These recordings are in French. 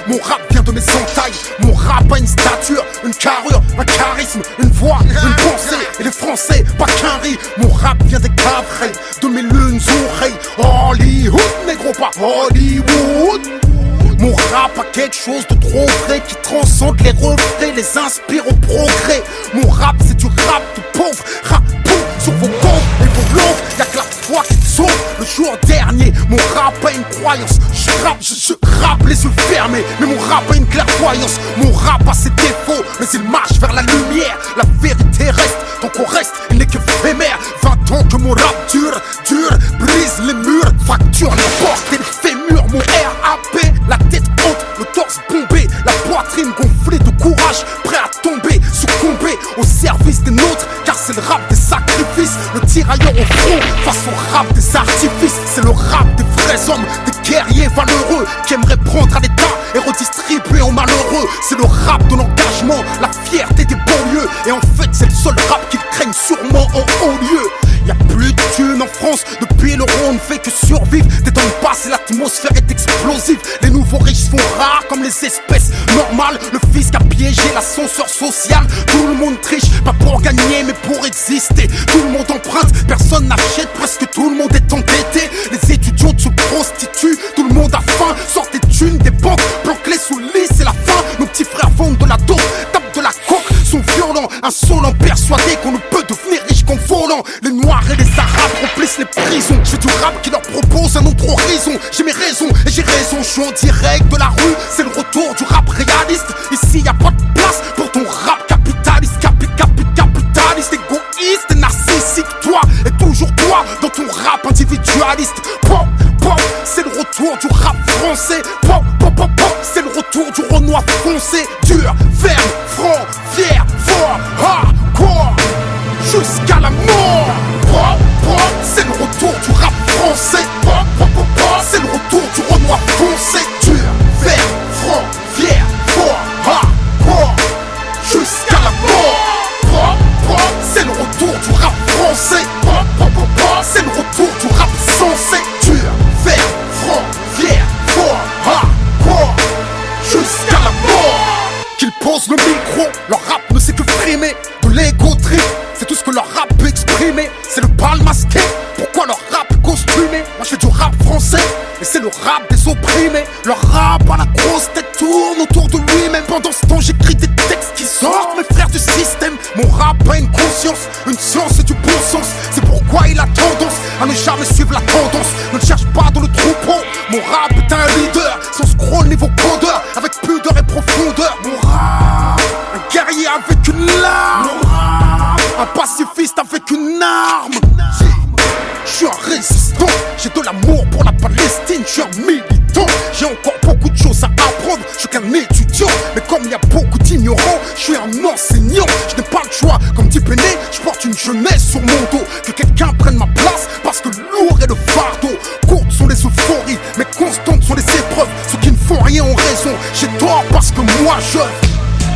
Mon rap vient de mes entailles. Mon rap a une stature, une carrure, un charisme, une voix, une pensée. Et les Français, pas qu'un riz. Mon rap vient des cavrets, de mes lunes oreilles. Hollywood, négro, pas Hollywood. Mon rap a quelque chose de trop vrai qui transcende les refrains, les inspire au progrès. Mon rap c'est du rap de pauvre, rap pauvre sur vos comptes et vos langues. Y'a que la foi qui te sauve. Le jour dernier, mon rap a une croyance. Je rappe les yeux fermés, mais mon rap a une clairvoyance. Mon rap a ses défauts, mais il marche vers la lumière. La vérité reste, tant qu'on reste, il n'est que éphémère. 20 ans que mon rap dure, brise les murs, fracture les portes et les fémurs. Mon RAP, la tête haute, le torse bombé, la poitrine gonflée de courage, prêt à tomber, succomber au service des nôtres, car c'est le rap des sacrifices, le tirailleur au front face au rap des artifices. C'est le rap des vrais hommes, des guerriers valeureux qui aimeraient prendre à l'état et redistribuer aux malheureux. C'est le rap de l'engagement, la fierté des banlieues, et en fait c'est le seul rap qu'ils craignent sûrement en haut lieu. Y'a plus de thunes en France, depuis l'euro on ne fait que survivre. Des temps passent et l'atmosphère est explosive. Les nouveaux riches sont rares comme les espèces normales. Le fisc a piégé l'ascenseur social. Tout le monde triche, pas pour gagner mais pour exister. Tout le monde emprunte, personne n'achète, presque tout le monde est endetté. Les étudiants se prostituent, tout le monde a faim. Sortent des thunes des banques, planquent-les sous le lit, c'est la fin. Nos petits frères vendent de la dope, tapent de la coke, sont violents, insolents, persuadés qu'on ne peut devenir riche qu'en volant. Les noirs et les arabes remplissent les prisons. Je fais du rap qui leur propose un autre horizon. J'ai mes raisons et j'ai raison, je suis en direct de la rue. C'est le retour du rap réaliste. Ici y a pas de place pour ton rap capitaliste. Capitaliste, égoïste et narcissique. Toi et toujours toi dans ton rap individualiste. Pop, pop, c'est le retour du rap français. Pop, pop, pop, pop, c'est le retour du Renoir foncé. Dur, ferme, franc, fier, fort, hardcore, jusqu'à la mort. Pop, pop, c'est le retour du rap français. Pop, pop, pop, pop, c'est le retour du Renoir foncé. Dur, ferme, franc, fier, fort, hardcore, jusqu'à la mort. Pop, pop, c'est le retour du rap français. Pop, pop, pop, pop, c'est le retour du rap sensé. Dur, ferme, franc, fier, fort, hardcore, jusqu'à la mort. Qu'ils posent le micro, leur rap ne sait que frimer. De l'ego trip, c'est tout ce que leur rap peut exprimer. C'est le bal masqué, pourquoi leur rap costumé? Moi je fais du rap français, et c'est le rap des opprimés. Leur rap à la grosse tête tourne autour de lui-même. Pendant ce temps j'écris des textes qui sortent mes frères du système. Mon rap a une conscience, une science et du bon sens. C'est pourquoi il a tendance à ne jamais suivre la tendance. Ne le cherche pas dans le troupeau. Mon rap est un leader, sans scroll niveau codeur, avec pudeur et profondeur. Mon rap, un guerrier avec une lame. Mon rap, un pacifiste avec une arme. Je suis un résistant, j'ai de l'amour pour la Palestine, je suis un militant. J'ai encore beaucoup de choses à apprendre, je suis qu'un étudiant. Mais comme il y a beaucoup d'ignorants, je suis un enseignant. Je n'ai pas le choix, comme dit Péné, je porte une jeunesse sur mon dos. Que quelqu'un prenne ma place, parce que lourd est le fardeau. Courtes sont les euphories, mais constantes sont les épreuves. Ceux qui ne font rien ont raison, j'ai tort parce que moi je...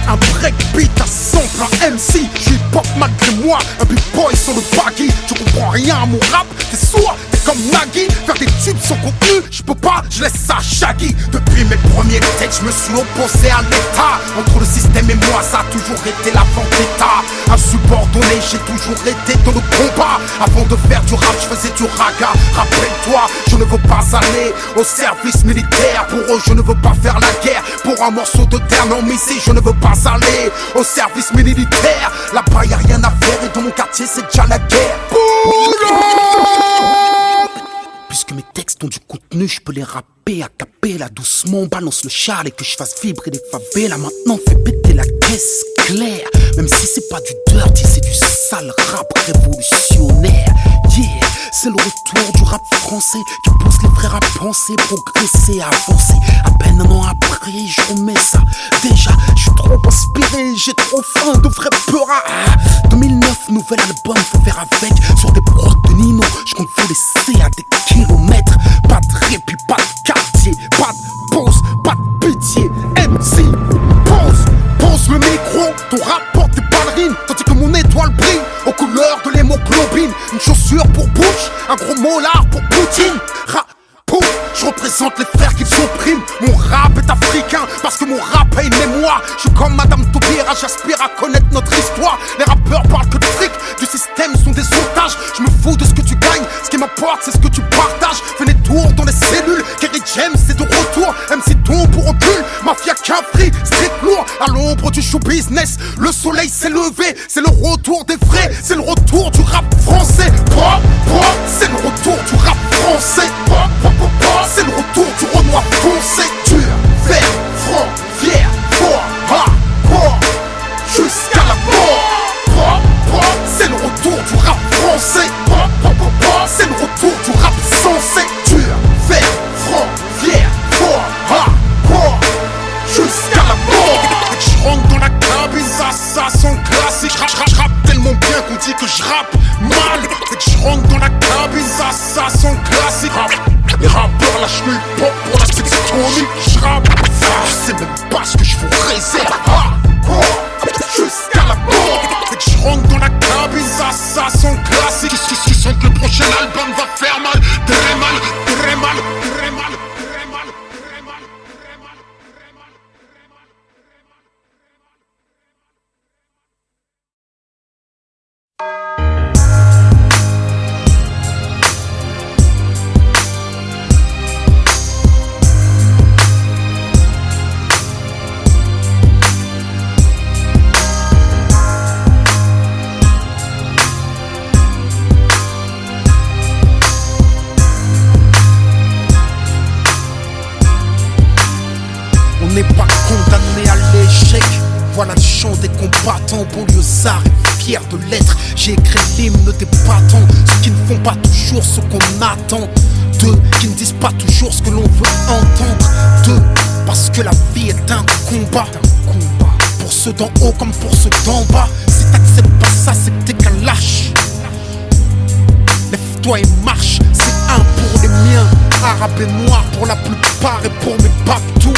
Un breakbeat à sample, un MC, je suis pop malgré moi, un big boy sur le baggy. Tu comprends rien à mon rap, t'es sourd, t'es comme Nagui. Faire des tubes sans contenu, je peux pas, je laisse ça à Shaggy. Depuis mes premiers textes, je me suis opposé à l'état. Entre le système et moi, ça a toujours été la vendetta. Insubordonné, j'ai toujours été dans le combat. Avant de faire du rap, je faisais du raga. Rappelle-toi, je ne veux pas aller au service militaire. Pour eux, je ne veux pas faire la guerre. Pour un morceau de terre non ici, je ne veux pas aller au service militaire. Là-bas y'a rien à faire et dans mon quartier c'est déjà la guerre. Puisque mes textes ont du contenu, je peux les rapper à cappella doucement. Balance le char et que je fasse vibrer les favelas. Maintenant fais péter la caisse claire. Même si c'est pas du dirty, c'est du sale rap révolutionnaire. Yeah, c'est le retour du rap français qui pousse les frères à penser, progresser, avancer. À peine un an après, je remets ça. Déjà, je suis trop inspiré, j'ai trop faim de vrai peur. 2009, nouvel album, faut faire avec. Sur des prods de Nino, je compte vous laisser à des kilomètres. Pas de répit, pas de quartier, pas de pause, pas de pitié. MC, pose le micro, ton rap porte des ballerines, tandis que mon étoile brille aux couleurs de l'hémoglobine. Une chaussure pour Bush, un gros molar pour Poutine. Je représente représente les frères qu'ils oppriment. Mon rap est africain parce que mon rap a une mémoire. Je suis comme Madame Taubira, j'aspire à connaître notre histoire. Les rappeurs parlent que de fric, du système sont des otages. Je me fous de ce que tu gagnes, ce qui m'importe c'est ce que tu partages. Fais des tours dans les cellules, Kerry James c'est de retour. MC Don pour recul, Mafia Capri, street lourd. À l'ombre du show business, le soleil s'est levé. C'est le retour des vrais, c'est le retour du rap français. Pop, pop, c'est le retour du rap français. Pop, pop, pop, pop, c'est le retour du Renoir foncé. Dur, vert, franc, fier, fort, hardcore, jusqu'à la mort. Pop, pop, c'est le retour du rap français. Pop, pop, pop, pop, c'est le retour du rap sensé. Dur, vert, franc, fier, fort, hardcore, jusqu'à la mort. Je rentre dans la cabine, ça sent le classique. Je rappe tellement bien qu'on dit que je rappe mal. Je rentre dans la cabine, ça sent le classique. Les rappeurs lâchent le hip-hop pour la sextonie. Je rappe, je sais même pas ce que je vous réserve. Jusqu'à la mort. Je rentre dans la cabine, ça sent le classique. Tu sens que le prochain album va faire mal. Très mal, très mal, très mal, très mal, très mal, très mal, très mal. On n'est pas condamné à l'échec. Voilà le chant des combattants, banlieusards et fiers de l'être. J'ai écrit l'hymne des battants, ceux qui ne font pas toujours ce qu'on attend d'eux, qui ne disent pas toujours ce que l'on veut entendre d'eux. Parce que la vie est un combat, pour ceux d'en haut comme pour ceux d'en bas. Si t'acceptes pas ça, c'est que t'es qu'un lâche. Lève-toi et marche, c'est un pour les miens. Arabes et noirs pour la plupart et pour mes babtous.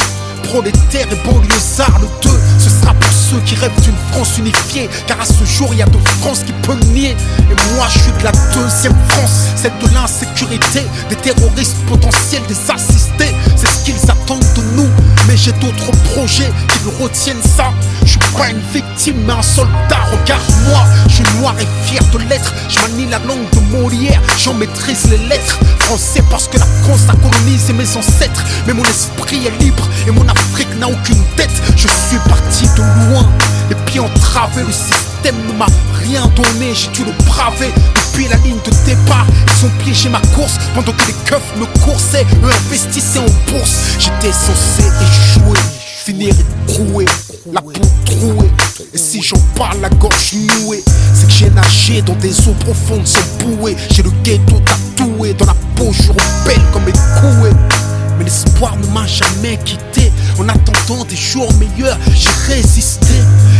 Prolétaires et banlieusards, le 2, ce sera pour ceux qui rêvent d'une France unifiée. Car à ce jour, il y a de France qui peut le nier. Et moi, je suis de la deuxième France, celle de l'insécurité, des terroristes potentiels, des assistés. C'est ce qu'ils attendent de nous, mais j'ai d'autres projets qui me retiennent ça. Je suis pas une victime, mais un soldat, regarde-moi. Je suis noir et fier de l'être, je manie la langue de Molière, j'en maîtrise les lettres. Français parce que la France a colonisé mes ancêtres. Mais mon esprit est libre et mon Afrique n'a aucune dette. Je suis parti de loin, les pieds entravés. Le système ne m'a rien donné, j'ai dû le braver. Depuis la ligne de départ, ils ont piégé ma course. Pendant que les keufs me coursaient, eux investissaient en bourse. J'étais censé échouer, finir écroué, la peau trouée. Et si j'en parle la gorge nouée, c'est que j'ai nagé dans des eaux profondes sans bouée. J'ai le ghetto tatoué dans la peau, je rebelle comme écoué. Mais l'espoir ne m'a jamais quitté. En attendant des jours meilleurs, j'ai résisté.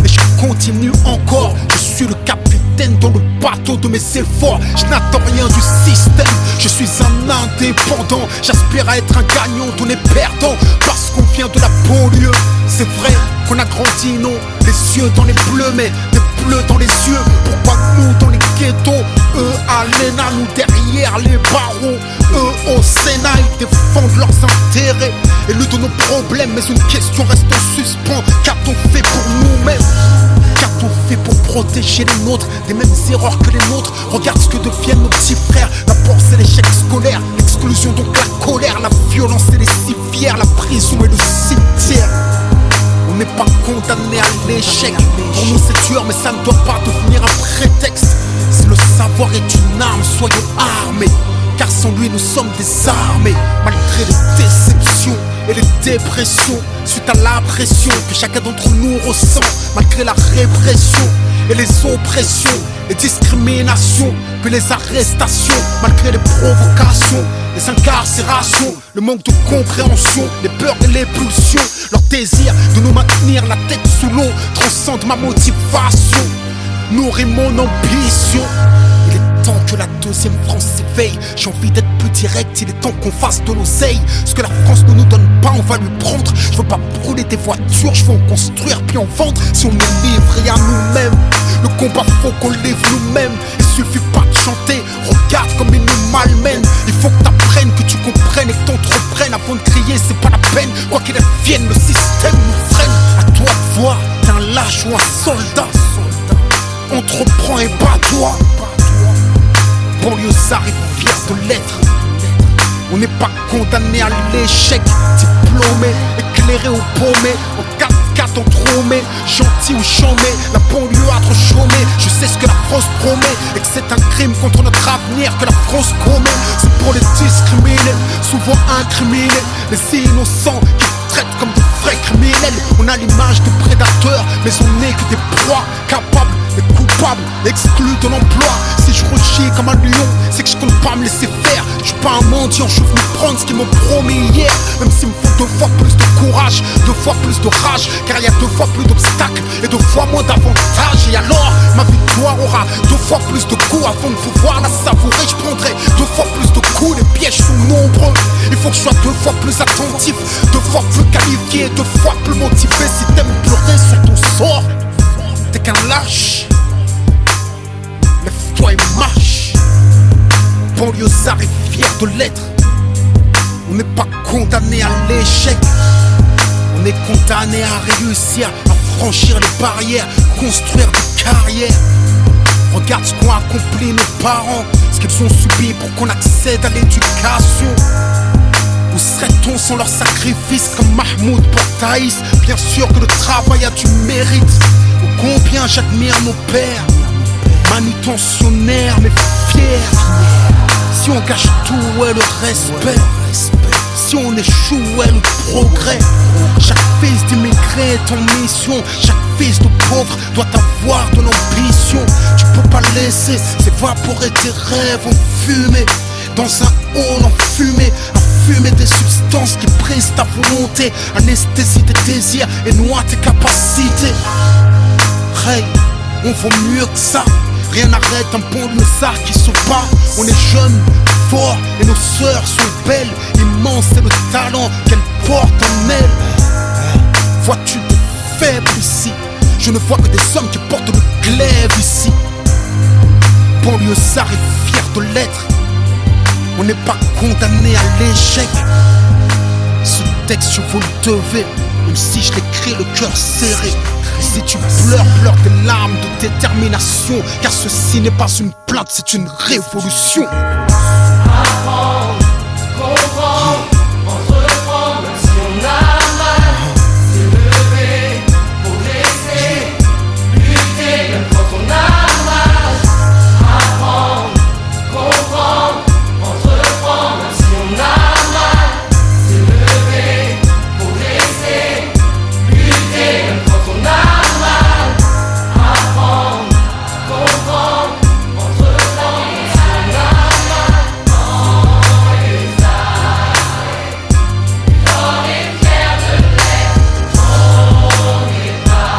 Et je continue encore. Je suis le capitaine dans le bateau de mes efforts. Je n'attends rien du système. Je suis un indépendant. J'aspire à être un gagnant, on est perdant. Parce qu'on vient de la banlieue. C'est vrai qu'on a grandi, non, les yeux dans les bleus, mais des bleus dans les yeux. Pourquoi nous dans les ghettos, eux à l'ENA, nous derrière les barreaux, eux au Sénat, ils défendent leurs intérêts et lutte de nos problèmes. Mais une question reste en suspens, qu'a-t-on fait pour nous-mêmes? Qu'a-t-on fait pour protéger les nôtres des mêmes erreurs que les nôtres? Regarde ce que deviennent nos petits frères. D'abord c'est l'échec scolaire, l'exclusion donc la colère, la violence et les civières, la prison et le cimetière. On n'est pas condamné à l'échec. Pour nous c'est dur mais ça ne doit pas devenir un prétexte. Si le savoir est une arme, soyons armés. Car sans lui nous sommes désarmés. Malgré les déceptions et les dépressions, suite à la pression que chacun d'entre nous ressent. Malgré la répression et les oppressions, les discriminations, puis les arrestations. Malgré les provocations, les incarcérations, le manque de compréhension, les peurs et les pulsions. Leur désir de nous maintenir la tête sous l'eau transcende ma motivation, nourrit mon ambition. Il est temps que la deuxième France s'éveille. J'ai envie d'être plus direct, il est temps qu'on fasse de l'oseille. Ce que la France ne nous donne pas, on va lui prendre. Je veux pas brûler des voitures, je veux en construire puis en vendre. Si on est livré à nous-mêmes, le combat faut qu'on livre nous-mêmes. Il suffit pas de chanter, regarde comme ils nous malmènent. Il faut que t'apprennes t'apprennes, que tu comprennes et que t'entreprennes. Avant de crier, c'est pas la peine. Quoi qu'il advienne, le système nous freine. À toi de voir, t'es un lâche ou un soldat. Entreprends et bats-toi. Banlieusard est fier de l'être. On n'est pas condamné à l'échec. Diplômé, éclairé ou paumé, en 4x4 entrômé, gentil ou chômé, la banlieue a trop chômé. Je sais ce que la France promet et que c'est un crime contre notre avenir que la France commet. C'est pour les discriminés, souvent incriminés, les innocents qui traitent comme de vrais criminels. On a l'image de prédateurs, mais on n'est que des proies, capables et coupables, exclus de l'emploi. Si je rechie comme un lion, c'est que je compte pas me laisser faire. Je suis pas un mendiant, je veux prendre ce qu'ils m'ont promis hier. Même s'il me faut 2 fois plus de courage, 2 fois plus de rage, car il y a 2 fois plus d'obstacles et 2 fois moins d'avantages. Et alors, ma victoire aura 2 fois plus de goût. Avant de pouvoir la savourer, je prendrai 2 fois plus de coups. Les pièges sont nombreux, il faut que je sois 2 fois plus attentif, 2 fois plus qualifié, 2 fois plus motivé. Si t'aimes pleurer sur ton sort, t'es qu'un lâche. Lève-toi et marche. Banlieusard est fier de l'être. On n'est pas condamné à l'échec. On est condamné à réussir, à franchir les barrières, construire des carrières. Regarde ce qu'ont accompli nos parents, ce qu'ils ont subi pour qu'on accède à l'éducation. Où serait-on sans leur sacrifice comme Mahmoud pour Thaïs? Bien sûr que le travail a du mérite. Oh, combien j'admire nos pères, manutentionnaires mais fiers. Si on gâche tout, où est le respect? Si on échoue, où est le progrès? Chaque fils d'immigré est en mission. Chaque fils de pauvre doit avoir de l'ambition. Tu peux pas laisser s'évaporer tes rêves en fumée. Dans un hall en fumée, à fumer des substances qui brisent ta volonté, anesthésie tes désirs et noie tes capacités. Hey, on vaut mieux que ça. Rien n'arrête un banlieusard qui se bat. On est jeunes, forts et nos sœurs sont belles. Immense est le talent qu'elles portent en elles. Vois-tu des faibles ici? Je ne vois que des hommes qui portent le glaive ici. Banlieusard est fier de l'être. On n'est pas condamné à l'échec. Ce texte je vous le devais, même si je l'écris le cœur serré. Si tu pleures, pleure des larmes de détermination, car ceci n'est pas une plainte, c'est une révolution. Apprendre, comprendre, entreprendre, même si on a mal, s'élever, progresser, lutter, même quand on a mal. Apprendre, comprendre, entreprendre, même si on a mal, s'élever, progresser, lutter, même quand on a mal. Apprendre, comprendre, entreprendre, même si on a mal. On est fiers de l'être, on n'est pas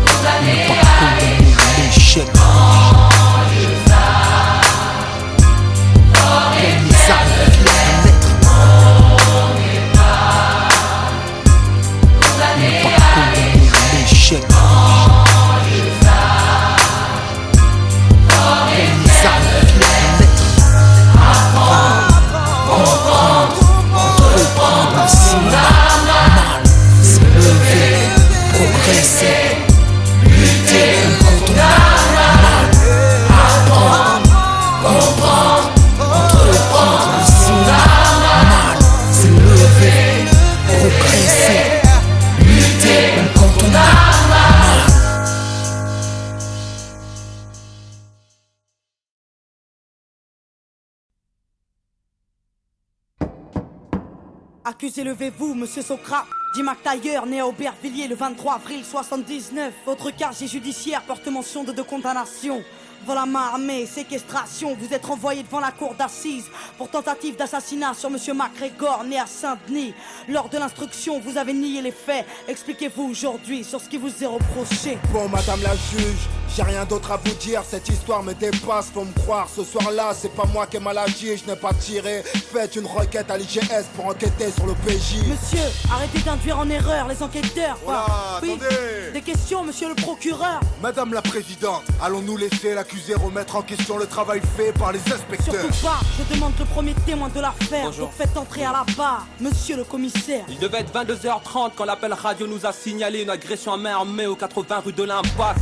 condamné à l'échec. Accusé, levez-vous, monsieur Socrate. Dimac Tailleur, né à Aubervilliers le 23 avril 79. Votre casier judiciaire porte mention de 2 condamnations. Vol à main armée, séquestration. Vous êtes renvoyé devant la cour d'assises pour tentative d'assassinat sur monsieur MacGregor, né à Saint-Denis. Lors de l'instruction, vous avez nié les faits. Expliquez-vous aujourd'hui sur ce qui vous est reproché. Bon, madame la juge, j'ai rien d'autre à vous dire. Cette histoire me dépasse, faut me croire. Ce soir-là, c'est pas moi qui ai mal agi, je n'ai pas tiré. Faites une requête à l'IGS pour enquêter sur le PJ. Monsieur, arrêtez d'induire en erreur les enquêteurs. Voilà, oui, attendez. des questions, monsieur le procureur. Madame la présidente, allons-nous laisser l'accusé accusé remettre en question le travail fait par les inspecteurs. Surtout pas, je demande le premier témoin de l'affaire. Bonjour. Donc faites entrer à la barre, monsieur le commissaire. Il devait être 22h30 quand l'appel radio nous a signalé une agression à main armée aux 80 rue de l'Impasse.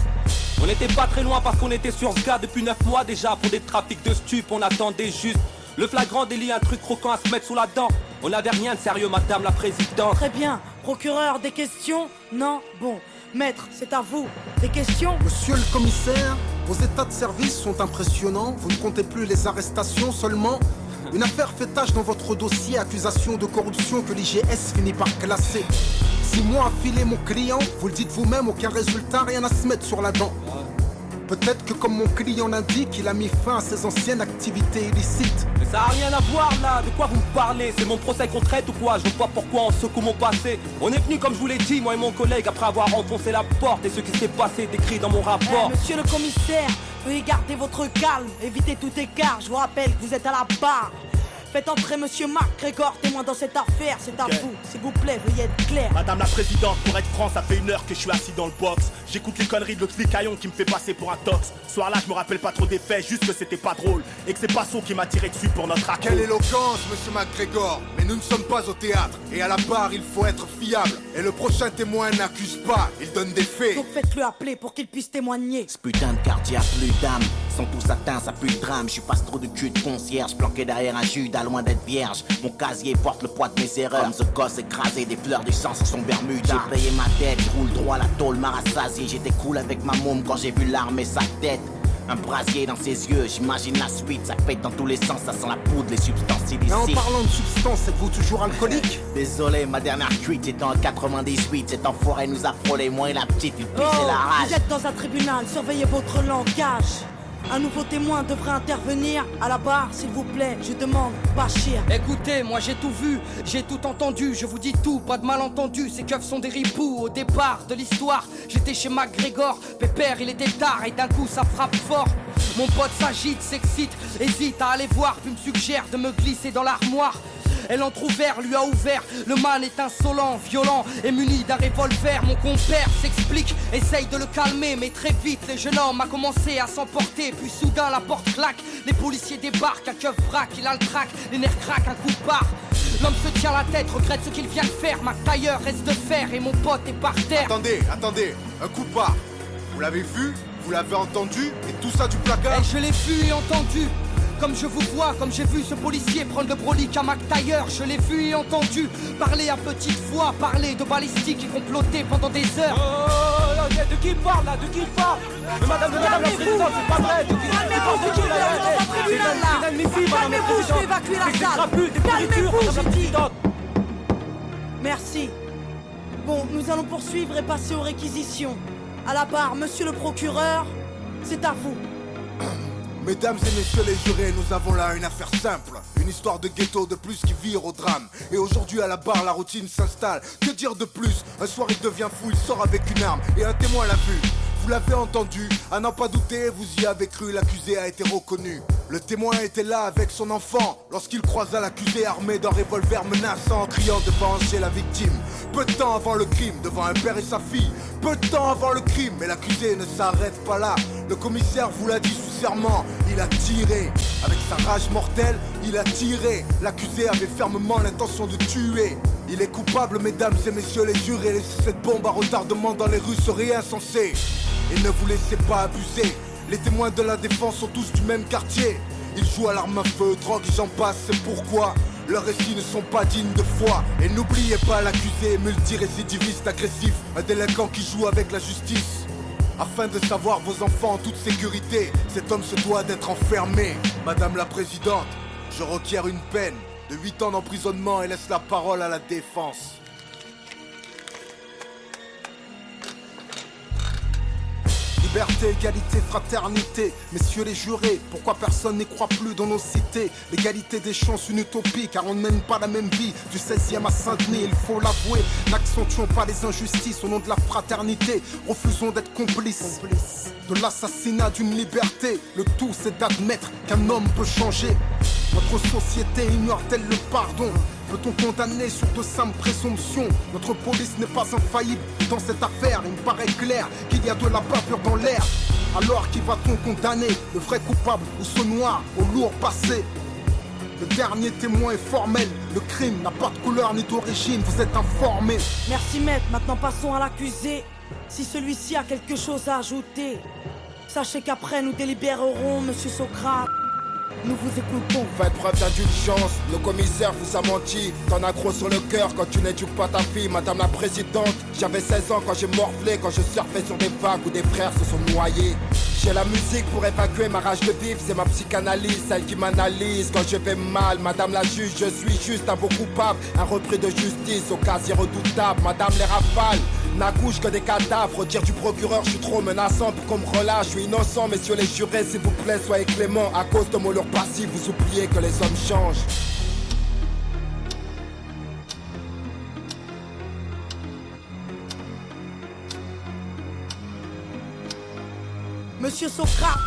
On n'était pas très loin parce qu'on était sur ce gars depuis 9 mois déjà pour des trafics de stupes. On attendait juste le flagrant délit, un truc croquant à se mettre sous la dent. On n'avait rien de sérieux, madame la présidente. Très bien, procureur, des questions? Non? Bon, maître, c'est à vous. Des questions? Monsieur le commissaire, vos états de service sont impressionnants. Vous ne comptez plus les arrestations seulement. Une affaire fait tache dans votre dossier, accusation de corruption que l'IGS finit par classer. 6 mois à filer mon client, vous le dites vous-même, aucun résultat, rien à se mettre sur la dent. Peut-être que comme mon client l'indique, il a mis fin à ses anciennes activités illicites. Mais ça a rien à voir là, de quoi vous me parlez? C'est mon procès qu'on traite ou quoi? Je vois pas pourquoi on secoue mon passé. On est venu comme je vous l'ai dit, moi et mon collègue, après avoir enfoncé la porte. Et ce qui s'est passé est écrit dans mon rapport. Monsieur le commissaire, veuillez garder votre calme, évitez tout écart. Je vous rappelle que vous êtes à la barre. Faites entrer monsieur Marc Grégor, témoin dans cette affaire, c'est à vous. S'il vous plaît, veuillez être clair. Madame la présidente, pour être franc, ça fait 1 heure que je suis assis dans le box. J'écoute les conneries de le flicaillon qui me fait passer pour un tox. Ce soir-là, je me rappelle pas trop des faits, juste que c'était pas drôle. Et que c'est Passo qui m'a tiré dessus pour notre accord. Quelle éloquence, monsieur McGregor. Mais nous ne sommes pas au théâtre. Et à la barre, il faut être fiable. Et le prochain témoin n'accuse pas, il donne des faits. Donc faites-le appeler pour qu'il puisse témoigner. Ce putain de quartier a plus d'âme. Sont tous atteints, ça pue le drame. Je suis pas trop de cul de concierge, planqué derrière un Judas, loin d'être vierge. Mon casier porte le poids de mes erreurs. Comme ce gosse écrasé, des fleurs du sang sur son Bermuda. J'ai payé ma dette, je roule droit, la tôle m'a rassasié. J'étais cool avec ma môme quand j'ai vu l'arme et sa tête. Un brasier dans ses yeux, j'imagine la suite. Ça pète dans tous les sens, ça sent la poudre, les substances illicites. Et en parlant de substances, êtes-vous toujours alcoolique? Désolé, ma dernière cuite c'était en 98. Cet enfoiré nous a frôlé, moi et la petite, il pissait Oh, la rage. vous êtes dans un tribunal, surveillez votre langage. Un nouveau témoin devrait intervenir. À la barre, s'il vous plaît, je demande, Bachir. Écoutez, moi j'ai tout vu, j'ai tout entendu, je vous dis tout, pas de malentendu, ces keufs sont des ripoux. Au départ de l'histoire, j'étais chez McGregor, Pépère il était tard et d'un coup ça frappe fort. Mon pote s'agite, s'excite, hésite à aller voir, puis me suggère de me glisser dans l'armoire. Elle entrouvert, lui a ouvert, le man est insolent, violent et muni d'un revolver. Mon compère s'explique, essaye de le calmer, mais très vite le jeune homme a commencé à s'emporter. Puis soudain la porte claque, les policiers débarquent, un keuf braque, il a le trac, les nerfs craquent, un coup de barre. L'homme se tient la tête, regrette ce qu'il vient de faire. Ma tailleur reste de fer et mon pote est par terre. Attendez, un coup de barre. Vous l'avez vu, vous l'avez entendu, et tout ça du placard. Et je l'ai vu et entendu. Comme je vous vois, comme j'ai vu ce policier prendre le brolic à McTayer. Je l'ai vu et entendu parler à petite voix, parler de balistique et comploter pendant des heures. Oh, de qui il parle là? De qui il parle? Mais madame la présidente, c'est pas vrai. De qui il parle? De qui il parle? C'est inadmissible, madame la Calmez-vous, je vais évacuer la salle. Calmez-vous, j'ai dit. Merci. Bon, nous allons poursuivre et passer aux réquisitions. À la barre, monsieur le procureur, c'est à vous. Mesdames et messieurs les jurés, nous avons là une affaire simple. Une histoire de ghetto de plus qui vire au drame. Et aujourd'hui à la barre, la routine s'installe. Que dire de plus? Un soir il devient fou, il sort avec une arme et un témoin l'a vu. Vous l'avez entendu, à n'en pas douter, vous y avez cru, l'accusé a été reconnu. Le témoin était là avec son enfant lorsqu'il croisa l'accusé armé d'un revolver menaçant, criant de venger la victime. Peu de temps avant le crime, devant un père et sa fille. Peu de temps avant le crime, mais l'accusé ne s'arrête pas là. Le commissaire vous l'a dit sous serment, il a tiré. Avec sa rage mortelle, il a tiré. L'accusé avait fermement l'intention de tuer. Il est coupable, mesdames et messieurs les jurés. Laisser cette bombe à retardement dans les rues serait insensé. Et ne vous laissez pas abuser. Les témoins de la défense sont tous du même quartier. Ils jouent à l'arme à feu, drogue et j'en passe, c'est pourquoi leurs récits ne sont pas dignes de foi. Et n'oubliez pas l'accusé, multirécidiviste agressif, un délinquant qui joue avec la justice. Afin de savoir vos enfants en toute sécurité, cet homme se doit d'être enfermé. Madame la présidente, je requiers une peine de 8 ans d'emprisonnement et laisse la parole à la défense. Liberté, égalité, fraternité, messieurs les jurés, pourquoi personne n'y croit plus dans nos cités? L'égalité des chances, une utopie, car on ne mène pas la même vie. Du 16e à Saint-Denis, il faut l'avouer, n'accentuons pas les injustices au nom de la fraternité. Refusons d'être complices de l'assassinat d'une liberté. Le tout c'est d'admettre qu'un homme peut changer. Notre société ignore-t-elle le pardon? Peut-on condamner sur de simples présomptions? Notre police n'est pas infaillible dans cette affaire. Il me paraît clair qu'il y a de la bavure dans l'air. Alors qui va-t-on condamner? Le vrai coupable ou ce noir au lourd passé? Le dernier témoin est formel. Le crime n'a pas de couleur ni d'origine, vous êtes informés. Merci maître, maintenant passons à l'accusé. Si celui-ci a quelque chose à ajouter, sachez qu'après nous délibérerons, monsieur Socrate. Nous vous écoutons. Faites preuve d'indulgence, le commissaire vous a menti. T'en as gros sur le cœur quand tu n'éduques pas ta fille, madame la présidente. J'avais 16 ans quand j'ai morflé, quand je surfais sur des vagues où des frères se sont noyés. J'ai la musique pour évacuer ma rage de vivre, c'est ma psychanalyse, celle qui m'analyse quand je vais mal. Madame la juge, je suis juste un beau coupable, un repris de justice au casier redoutable. Madame les rafales n'accouche que des cadavres. Dire du procureur, je suis trop menaçant pour qu'on me relâche. Je suis innocent, messieurs les jurés, s'il vous plaît, soyez clément. À cause de mon lourd passif, vous oubliez que les hommes changent. Monsieur Socrate,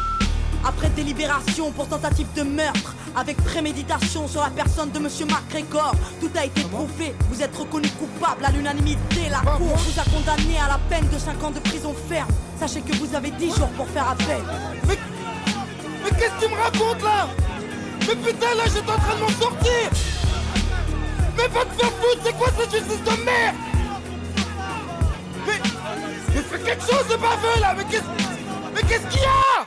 après délibération pour tentative de meurtre avec préméditation sur la personne de monsieur MacGregor, tout a été prouvé, vous êtes reconnu coupable à l'unanimité. La cour vous a condamné à la peine de 5 ans de prison ferme. Sachez que vous avez 10 jours pour faire appel. Mais qu'est-ce que tu me racontes là? Mais putain, là j'étais en train de m'en sortir. Mais va te faire foutre, c'est quoi cette justice de merde? Mais fais quelque chose de baveux là. Mais qu'est-ce qu'il y a?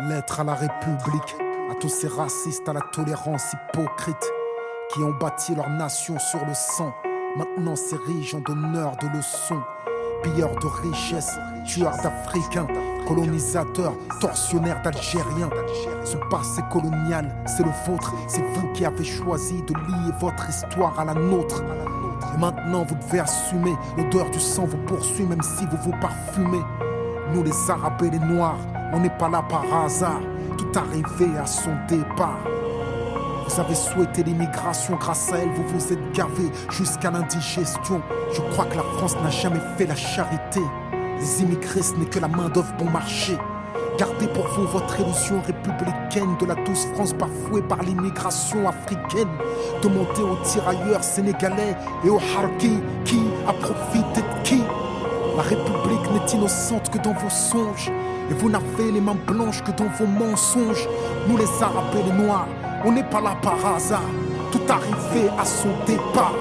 Lettre à la République, à tous ces racistes à la tolérance hypocrite qui ont bâti leur nation sur le sang, maintenant s'érigent en donneurs de leçons. Pilleurs de richesses, tueurs d'Africains, colonisateurs, tortionnaires d'Algériens. Ce passé colonial, c'est le vôtre, c'est vous qui avez choisi de lier votre histoire à la nôtre. Et maintenant vous devez assumer, l'odeur du sang vous poursuit même si vous vous parfumez. Nous les Arabes et les Noirs, on n'est pas là par hasard, tout arrivé à son départ. Vous avez souhaité l'immigration, grâce à elle vous vous êtes gavés jusqu'à l'indigestion. Je crois que la France n'a jamais fait la charité. Les immigrés ce n'est que la main d'œuvre bon marché. Gardez pour vous votre illusion républicaine de la douce France bafouée par l'immigration africaine. Demandez aux tirailleurs sénégalais et aux harkis qui a profité de qui. La République n'est innocente que dans vos songes, et vous n'avez les mains blanches que dans vos mensonges. Nous les Arabes et les Noirs, on n'est pas là par hasard, tout arrivé à son départ.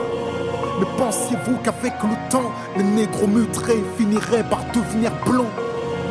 Mais pensiez-vous qu'avec le temps, les négros mutrés finiraient par devenir blancs?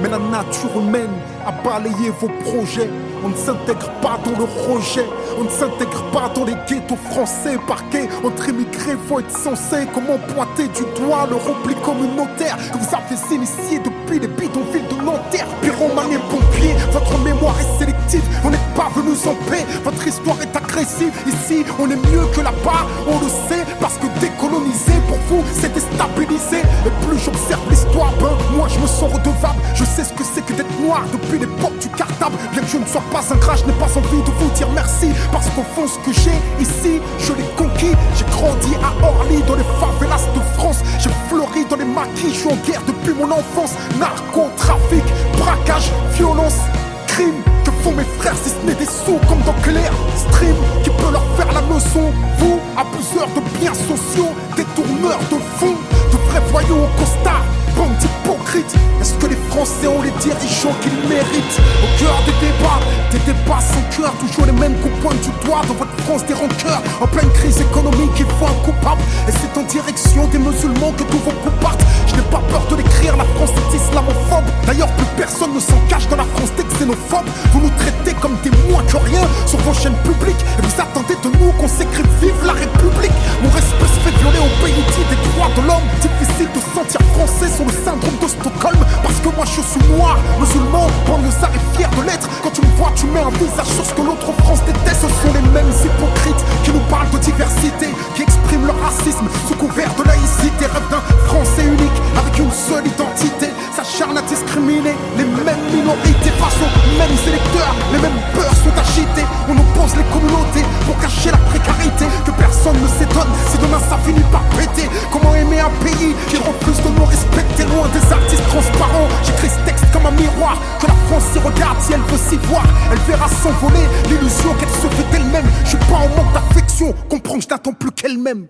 Mais la nature humaine a balayé vos projets. On ne s'intègre pas dans le rejet, on ne s'intègre pas dans les ghettos français parqués. Entre immigrés, faut être censé. Comment pointer du doigt le repli communautaire que vous avez initié depuis les bidonvilles de Nanterre? Pyromane et pompier, votre mémoire est sélective. On n'est pas venus en paix, votre histoire est agressive. Ici, on est mieux que là-bas, on le sait. Parce que décoloniser, pour vous, c'est déstabiliser. Et plus j'observe l'histoire, moi je me sens redevable. Je sais ce que c'est que d'être noir depuis l'époque du cartable. Bien que je ne sois pas ingrat, je n'ai pas envie de vous dire merci. Parce qu'au fond ce que j'ai ici, je l'ai conquis. J'ai grandi à Orly, dans les favelas de France. J'ai fleuri dans les maquis, je suis en guerre depuis mon enfance. Narcotrafic, braquage, violence, crime. Que font mes frères si ce n'est des sous comme dans Clair Stream? Qui peut leur faire la leçon? Vous, abuseurs de biens sociaux, détourneurs de fonds, de vrais voyous au costard, bande d'hypocrites. Est-ce que les Français ont les dirigeants qu'ils méritent? Au cœur des débats sans cœur, toujours les mêmes qu'on pointe du doigt. Dans votre France des rancœurs, en pleine crise économique, il faut un coupable. Et c'est en direction des musulmans que tous vos coups partent. Je n'ai pas peur de l'écrire, la France est islamophobe. D'ailleurs plus personne ne s'en cache dans la France des xénophobes. Vous nous traitez comme des moins que rien sur vos chaînes publiques. Et vous attendez de nous qu'on s'écrive vive la République. Mon respect se fait violer au pays dit des droits de l'homme. Difficile de sentir français sur le syndrome de Stockholm. Parce que moi je suis noir, musulman, banlieusard et fier de l'être. Quand tu me vois tu mets un visage sur ce que l'autre France déteste. Ce sont les mêmes hypocrites qui nous parlent de diversité, qui expriment leur racisme sous couvert de laïcité. Rêve d'un français unique avec une seule identité, s'acharne à discriminer les mêmes minorités face aux mêmes électeurs. Les mêmes peurs sont agitées, on oppose les communautés pour cacher la précarité. Que personne ne s'étonne si demain ça finit par péter. Comment aimer un pays qui refuse de nous respecter? Loin des artistes transparents, j'écris ce texte comme un miroir, que la France s'y regarde Si elle veut s'y voir, elle verra s'envoler l'illusion qu'elle se fait d'elle-même. Je suis pas en manque d'affection, comprends que je n'attends plus qu'elle-même.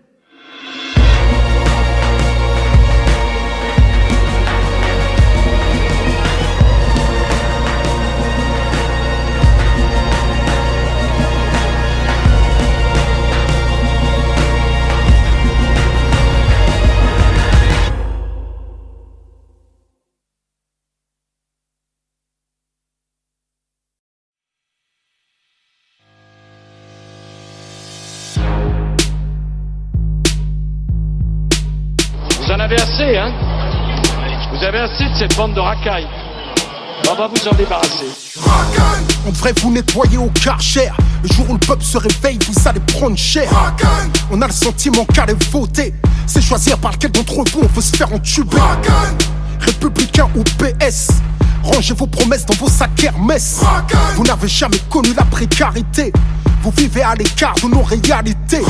Vous en avez assez, hein? Vous avez assez de cette bande de racailles. On va vous en débarrasser. On devrait vous nettoyer au Karcher. Le jour où le peuple se réveille, vous allez prendre cher. On a le sentiment qu'aller voter, c'est choisir par lequel d'entre vous on veut se faire entuber. Républicain ou PS, rangez vos promesses dans vos sacs Hermès. Vous n'avez jamais connu la précarité, vous vivez à l'écart de nos réalités.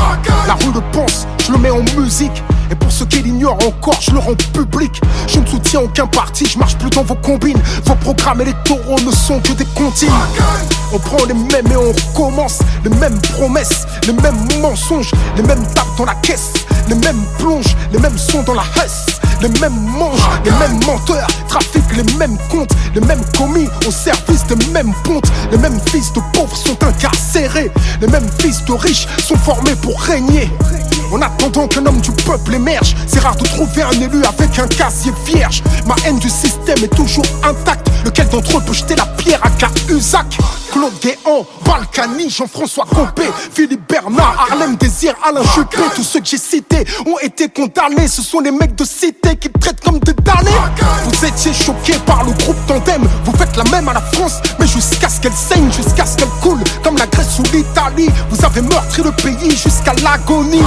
La rue le pense, je le mets en musique. Et pour ceux qui l'ignorent encore, je le rends public. Je ne soutiens aucun parti, je marche plus dans vos combines. Vos programmes électoraux ne sont que des comptines. On prend les mêmes et on recommence. Les mêmes promesses, les mêmes mensonges, les mêmes tapes dans la caisse, les mêmes plonges, les mêmes sons dans la hesse. Les mêmes manges, les mêmes menteurs, trafiquent les mêmes comptes, les mêmes commis au service des mêmes pontes. Les mêmes fils de pauvres sont incarcérés, les mêmes fils de riches sont formés pour régner. En attendant qu'un homme du peuple émerge, c'est rare de trouver un élu avec un casier vierge. Ma haine du système est toujours intacte. Lequel d'entre eux peut jeter la pierre à Cahuzac? Claude Guéant, Balkany, Jean-François Copé, Philippe Bernard, Harlem Désir, Alain Juppé. Tous ceux que j'ai cités ont été condamnés. Ce sont les mecs de cité qui traitent comme des damnés. Vous étiez choqués par le groupe Tandem. Vous faites la même à la France, mais jusqu'à ce qu'elle saigne, jusqu'à ce qu'elle coule, comme la Grèce ou l'Italie. Vous avez meurtri le pays jusqu'à l'agonie.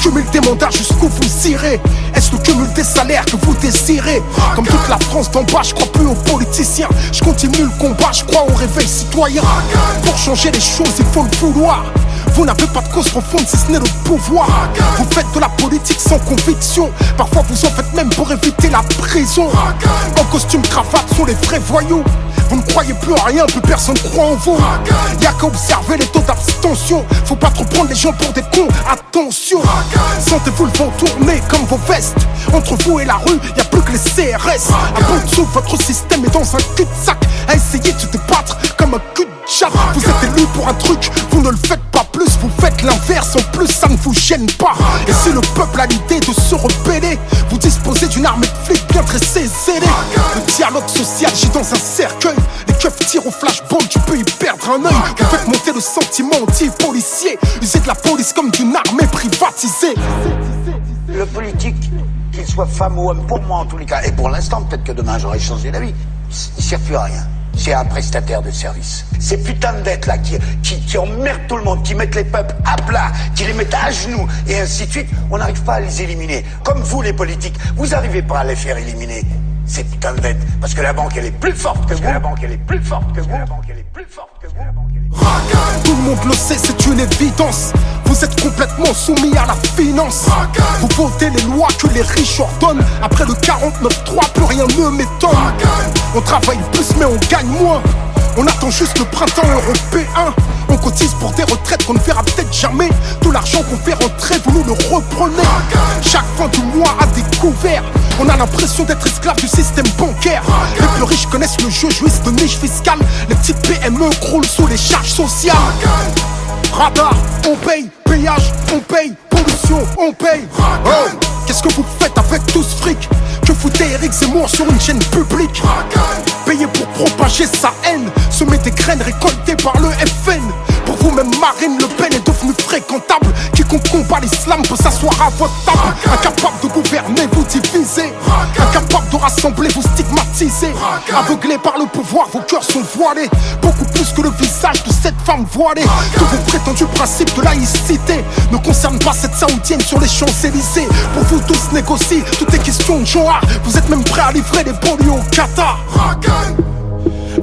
Cumul des mandats jusqu'où vous irez. Est-ce le cumul des salaires que vous désirez? Comme toute la France d'en bas, je crois plus aux politiciens. Je continue le combat, je crois au réveil citoyen. Pour changer les choses, il faut le vouloir. Vous n'avez pas de cause profonde si ce n'est le pouvoir. Vous faites de la politique sans conviction. Parfois vous en faites même pour éviter la prison. En costume cravate sont les vrais voyous. Vous ne croyez plus à rien, plus personne croit en vous. Y'a qu'à observer les taux d'abstention. Faut pas trop prendre les gens pour des cons, attention. Sentez-vous le vent tourner comme vos vestes. Entre vous et la rue, y'a plus que les CRS. À bout de souffle, votre système est dans un cul-de-sac. À essayer de se débattre comme un cul de chat. Vous êtes élu pour un truc, vous ne le faites pas plus. Vous faites l'inverse, en plus ça ne vous gêne pas. Et si le peuple a l'idée de se rebeller, vous disposez d'une armée de flics bien dressés, zélés. Le dialogue social gît dans un cercueil. Les keufs tirent au flashball, tu peux y perdre un œil. Vous faites monter le sentiment anti-policier. Usez de la police comme d'une armée privatisée. Le politique, qu'il soit femme ou homme, pour moi en tous les cas, et pour l'instant, peut-être que demain j'aurai changé d'avis, il sert plus à rien. C'est un prestataire de service. Ces putains de dettes là qui emmerdent tout le monde, qui mettent les peuples à plat, qui les mettent à genoux, et ainsi de suite, on n'arrive pas à les éliminer. Comme vous les politiques, vous n'arrivez pas à les faire éliminer. Ces putains de dettes. Parce que la banque elle est plus forte que vous. La banque elle est plus forte que vous. La banque elle est plus forte que vous. Tout le monde le sait, c'est une évidence. Vous êtes complètement soumis à la finance. Vous votez les lois que les riches ordonnent. Après le 49-3, plus rien ne m'étonne. On travaille plus mais on gagne moins. On attend juste le printemps européen. On cotise pour des retraites qu'on ne verra peut-être jamais. Tout l'argent qu'on fait rentrer, vous nous le reprenez. Chaque fin du mois à découvert, on a l'impression d'être esclave du système bancaire. Les plus riches connaissent le jeu, jouissent de niches fiscales. Les petites PME croulent sous les charges sociales. Radar, on paye, péage, on paye, pollution, on paye. Oh, qu'est-ce que vous faites avec tout ce fric? Que foutez Eric Zemmour sur une chaîne publique? Payé pour propager sa haine, semer des graines récoltées par le FN. Pour vous-même Marine Le Pen est devenue fréquentable. Quiconque combat l'islam peut s'asseoir à votre table. Incapable de gouverner, vous divisez. Incapable de rassembler, vous stigmatisez. Aveuglés par le pouvoir, vos cœurs sont voilés. Beaucoup plus que le visage de cette femme voilée. Que vos prétendus principes de laïcité ne concernent pas cette saoudienne sur les Champs-Élysées. Pour vous tous négocier, tout est question de genre. Vous êtes même prêts à livrer les banlieues au Qatar.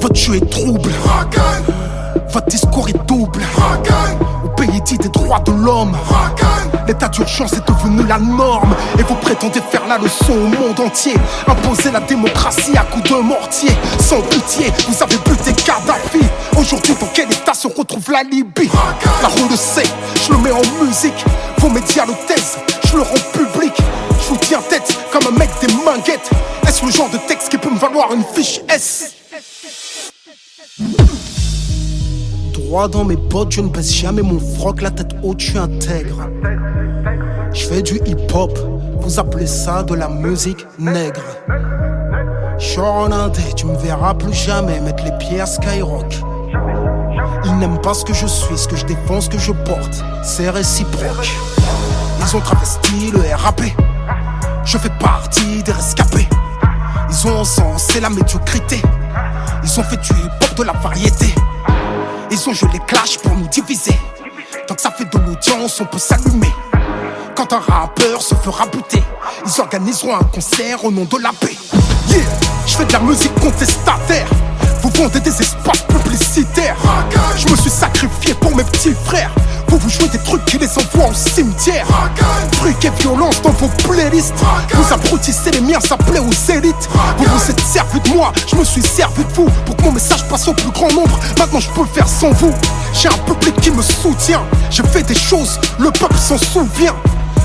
Votre jeu est trouble, votre discours est double. Au pays dit des droits de l'homme. L'état d'urgence est devenu la norme. Et vous prétendez faire la leçon au monde entier. Imposer la démocratie à coups de mortier. Sans pitié, vous avez buté Kadhafi. Aujourd'hui, dans quel état se retrouve la Libye? La roue le sait, je le mets en musique. Vos médias le taisent, je le rends public. Je vous tiens tête comme un mec des minguettes. Est-ce le genre de texte qui peut me valoir une fiche S? Droit dans mes bottes, je ne baisse jamais mon froc, la tête haute, je suis intègre. Je fais du hip-hop, vous appelez ça de la musique nègre. J'suis en indé, tu me verras plus jamais mettre les pieds à Skyrock. Ils n'aiment pas ce que je suis, ce que je défends, ce que je porte, c'est réciproque. Ils ont travesti le RAP, je fais partie des rescapés. Ils ont encensé la médiocrité, ils ont fait du hip-hop de la variété. Ils ont joué les clashs pour nous diviser. Tant que ça fait de l'audience, on peut s'allumer. Quand un rappeur se fera buter, ils organiseront un concert au nom de la paix. Yeah, je fais de la musique contestataire. Vous vendez des espaces publicitaires. Je me suis sacrifié pour mes petits frères. Vous jouez des trucs qui les envoient au cimetière. Fric et violence dans vos playlists. Vous abrutissez les miens, ça plaît aux élites. Vous vous êtes servi de moi, je me suis servi de vous. Pour que mon message passe au plus grand nombre. Maintenant je peux le faire sans vous. J'ai un public qui me soutient. J'ai fait des choses, le peuple s'en souvient.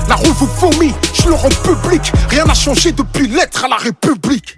La rue vous vomit, je le rends public. Rien n'a changé depuis l'être à la République.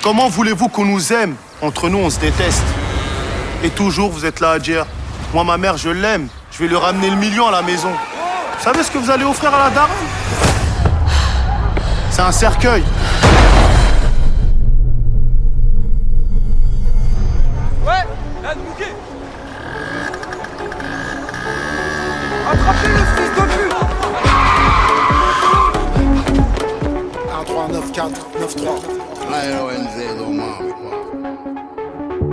Comment voulez-vous qu'on nous aime? Entre nous, on se déteste. Et toujours, vous êtes là à dire, moi, ma mère, je l'aime. Je vais lui ramener le million à la maison. Vous savez ce que vous allez offrir à la daronne? C'est un cercueil. Ouais, là, le bouquet. Attrapez le fils de pute. 1-3-9-4-9-3.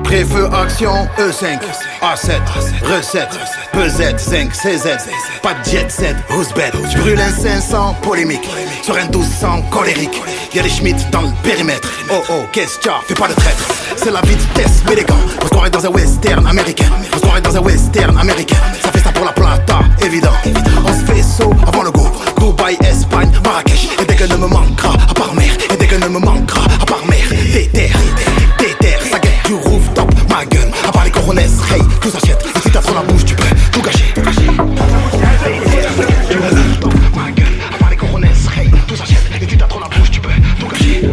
Pré-feu, action, E5, A7, recette, pesette, 5, CZ, pas de jet set, who's bad, j'brûle un 500, polémique, sur un 1200, colérique, y'a des Schmitt dans le périmètre, oh oh, qu'est-ce qu'il y a, fais pas de traître, c'est la vitesse, mais les gants, on se croirait dans un western américain, on se croirait dans un western américain, ça fait ça pour la plata, évident, on se fait saut avant le go, Dubaï, Espagne, Marrakech, et dès que ne me manquera, à part mer, et dès que ne me manquera, à part mer, déterre, ça gagne du rooftop, ma gueule, à part les coronesses, hey, tout s'achète, et si t'as trop la bouche, tu peux tout gâcher, ma gueule, à part les coronesses, hey, tout s'achète, et si t'as trop la bouche, tu peux tout gâcher.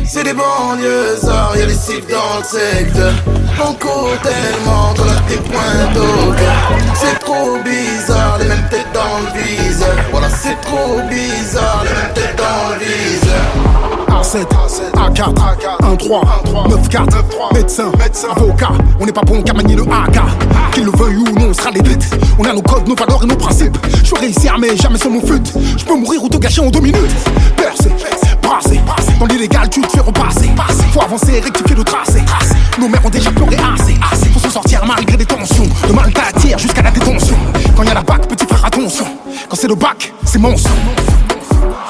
C'est des banlieusards, y'a des cibles dans le secteur. On court tellement qu'on a des points d'odeur. C'est trop bizarre, les mêmes têtes dans le viseur. Voilà, c'est trop bizarre, les mêmes têtes dans le viseur. A7, A4, 1-3, 9-4, médecin, avocat. On n'est pas bon qu'à manier le AK. Qu'il le veuille ou non, on sera l'élite. On a nos codes, nos valeurs et nos principes. Je veux réussir mais jamais sur mon fut. Je peux mourir ou te gâcher en 2 minutes. Percé, brassé, dans l'illégal tu te fais repasser. Faut avancer, rectifier le tracé. Nos mères ont déjà pleuré assez. Faut se sortir malgré des tensions. Le mal t'attire jusqu'à la détention. Quand y a la bac, petit frère attention. Quand c'est le bac, c'est monstre.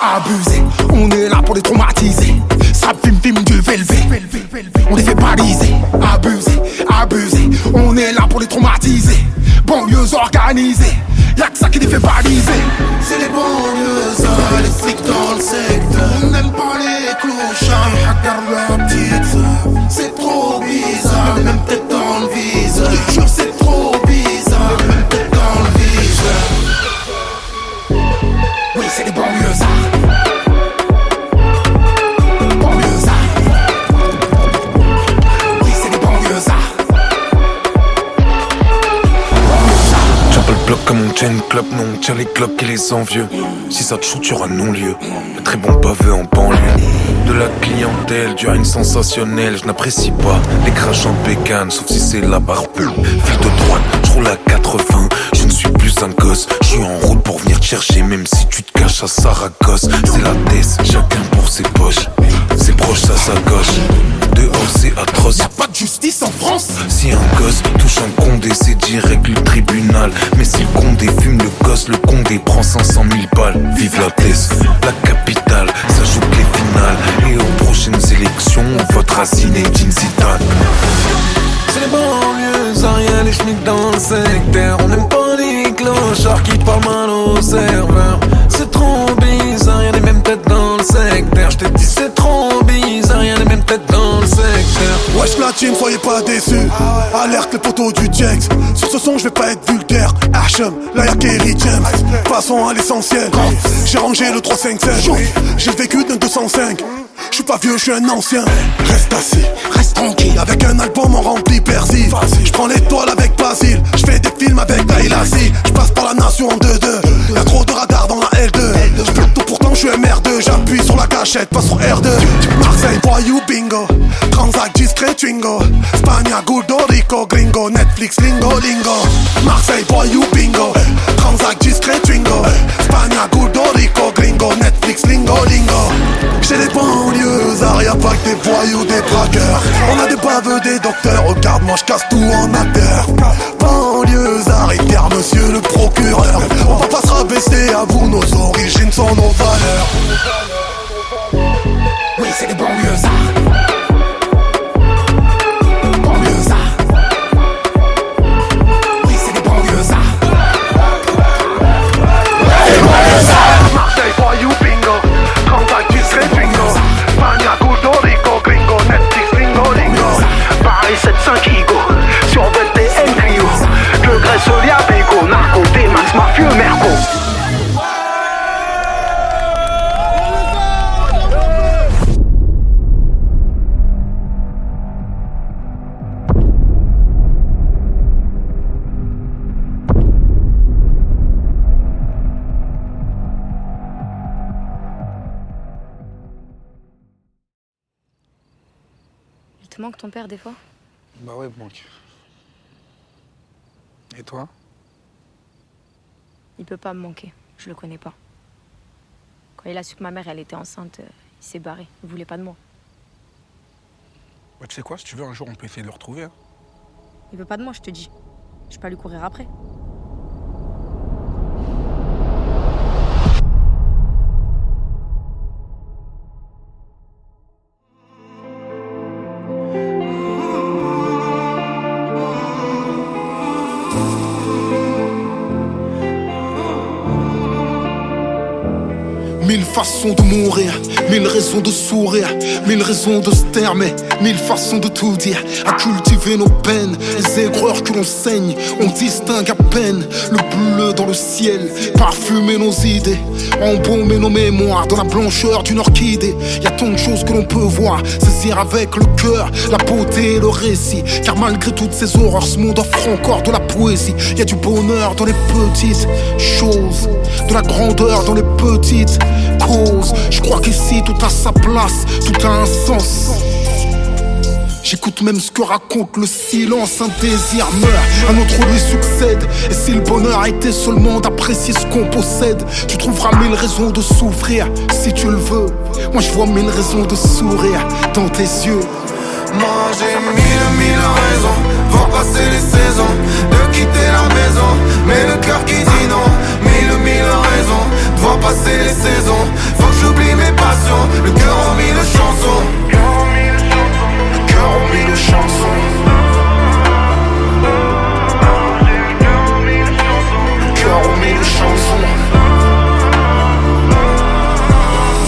Abusé, on est là pour les traumatiser. Ça vim du velvet. On les fait baliser. Abusé, on est là pour les traumatiser. Banlieues organisées, y'a que ça qui les fait baliser. C'est les banlieusards, les flics dans le secteur. On n'aime pas les clochards, regarde la petite sœur. C'est trop bizarre, les mêmes têtes dans le viseur. Je te jure, c'est trop bizarre, les mêmes têtes dans le viseur. Oui, c'est les banlieusards. J'ai une clope, non, tiens les clopes et les envieux. Si ça te shoot, tu auras non-lieu. Un très bon pavé en banlieue. De la clientèle, du règne sensationnel. Je n'apprécie pas les crashs en bécane, sauf si c'est la barbue. File de droite, je roule à 80. Je ne suis plus un gosse, je suis en route pour venir te chercher. Même si tu te caches à Saragosse. C'est la tête, chacun pour ses poches. C'est proche, ça s'acoche. Dehors c'est atroce. Y'a pas de justice en France. Si un gosse touche un condé, c'est direct le tribunal. Mais si le condé fume le gosse, le condé prend 500 000 balles. Vive la Thèse, la capitale, ça joue que les finales. Et aux prochaines élections, on votera Zinedine Zidane. C'est les banlieues, Ariel et Schmitt dans le secteur. On n'aime pas les clochards qui parlent mal aux serveurs. C'est trop bizarre, y'a les mêmes têtes dans le secteur. J'te dis c'est trop bizarre, y'a les mêmes têtes dans le secteur. Wesh la team, soyez pas déçus. Alerte les poteaux du Jex. Sur ce son je vais pas être vulgaire. Archem, là y'a Kerry James. Passons à l'essentiel. J'ai rangé le 357. J'ai le vécu d'un 205. Je suis pas vieux, je suis un ancien. Reste assis, reste tranquille. Avec un album en rempli persil. Je prends l'étoile avec Basile. Je fais des films avec Dailassi. Je passe par la nation en 2-2. Y'a trop de radars dans la L2. Je peux tout, pourtant je suis MR2. J'appuie sur la gâchette, pas sur R2. Marseille, voyou, bingo. Transac, discret, twingo. Spagna, Guldo, Rico, gringo. Netflix, lingo, lingo. Marseille, voyou, bingo. Transac, discret, twingo. Spagna, Guldo, Rico, gringo. Netflix, lingo, lingo. J'ai des banlieues, y'a pas que des voyous, des braqueurs. On a des baveux, des docteurs. Regarde-moi, je casse tout en acteur. Banlieues, arrêtez, monsieur le procureur. On va pas se rabaisser à vous, nos origines sont nos valeurs. Oui, c'est des banlieues. Marseille, voyou, bingo. Transac, discret, twingo. Spagna, Guldo, Rico, gringo. Netflix, lingo, lingo. Paris 7-5, Igo. Sur BTN, Clio. Le Grèce, Olia, Bego. Narco, T-Max, mafieux, Merco. Il te manque ton père des fois? Bah ouais, manque. Et toi? Il peut pas me manquer, je le connais pas. Quand il a su que ma mère elle était enceinte, il s'est barré, il voulait pas de moi. Bah tu sais quoi, si tu veux un jour on peut essayer de le retrouver. Hein. Il veut pas de moi, je te dis. Je vais pas lui courir après. Mille façons de mourir, mille raisons de sourire, mille raisons de se taire, mais mille façons de tout dire. À cultiver nos peines, les aigreurs que l'on saigne, on distingue à peine le bleu dans le ciel. Parfumer nos idées, embaumer nos mémoires dans la blancheur d'une orchidée. Y a tant de choses que l'on peut voir, saisir avec le cœur la beauté et le récit. Car malgré toutes ces horreurs, ce monde offre encore de la poésie. Y a du bonheur dans les petites choses, de la grandeur dans les petites causes. Je crois qu'ici tout a sa place, tout a un sens. J'écoute même ce que raconte le silence. Un désir meurt, un autre lui succède. Et si le bonheur était seulement d'apprécier ce qu'on possède, tu trouveras mille raisons de souffrir si tu le veux. Moi je vois mille raisons de sourire dans tes yeux. Moi j'ai mille raisons, voir passer les saisons, de quitter la maison, mais le cœur qui dit non. Mille raisons, de voir passer les saisons. Faut que j'oublie mes passions, le cœur en mille chansons. Le cœur en mille chansons. Le cœur en mille chansons.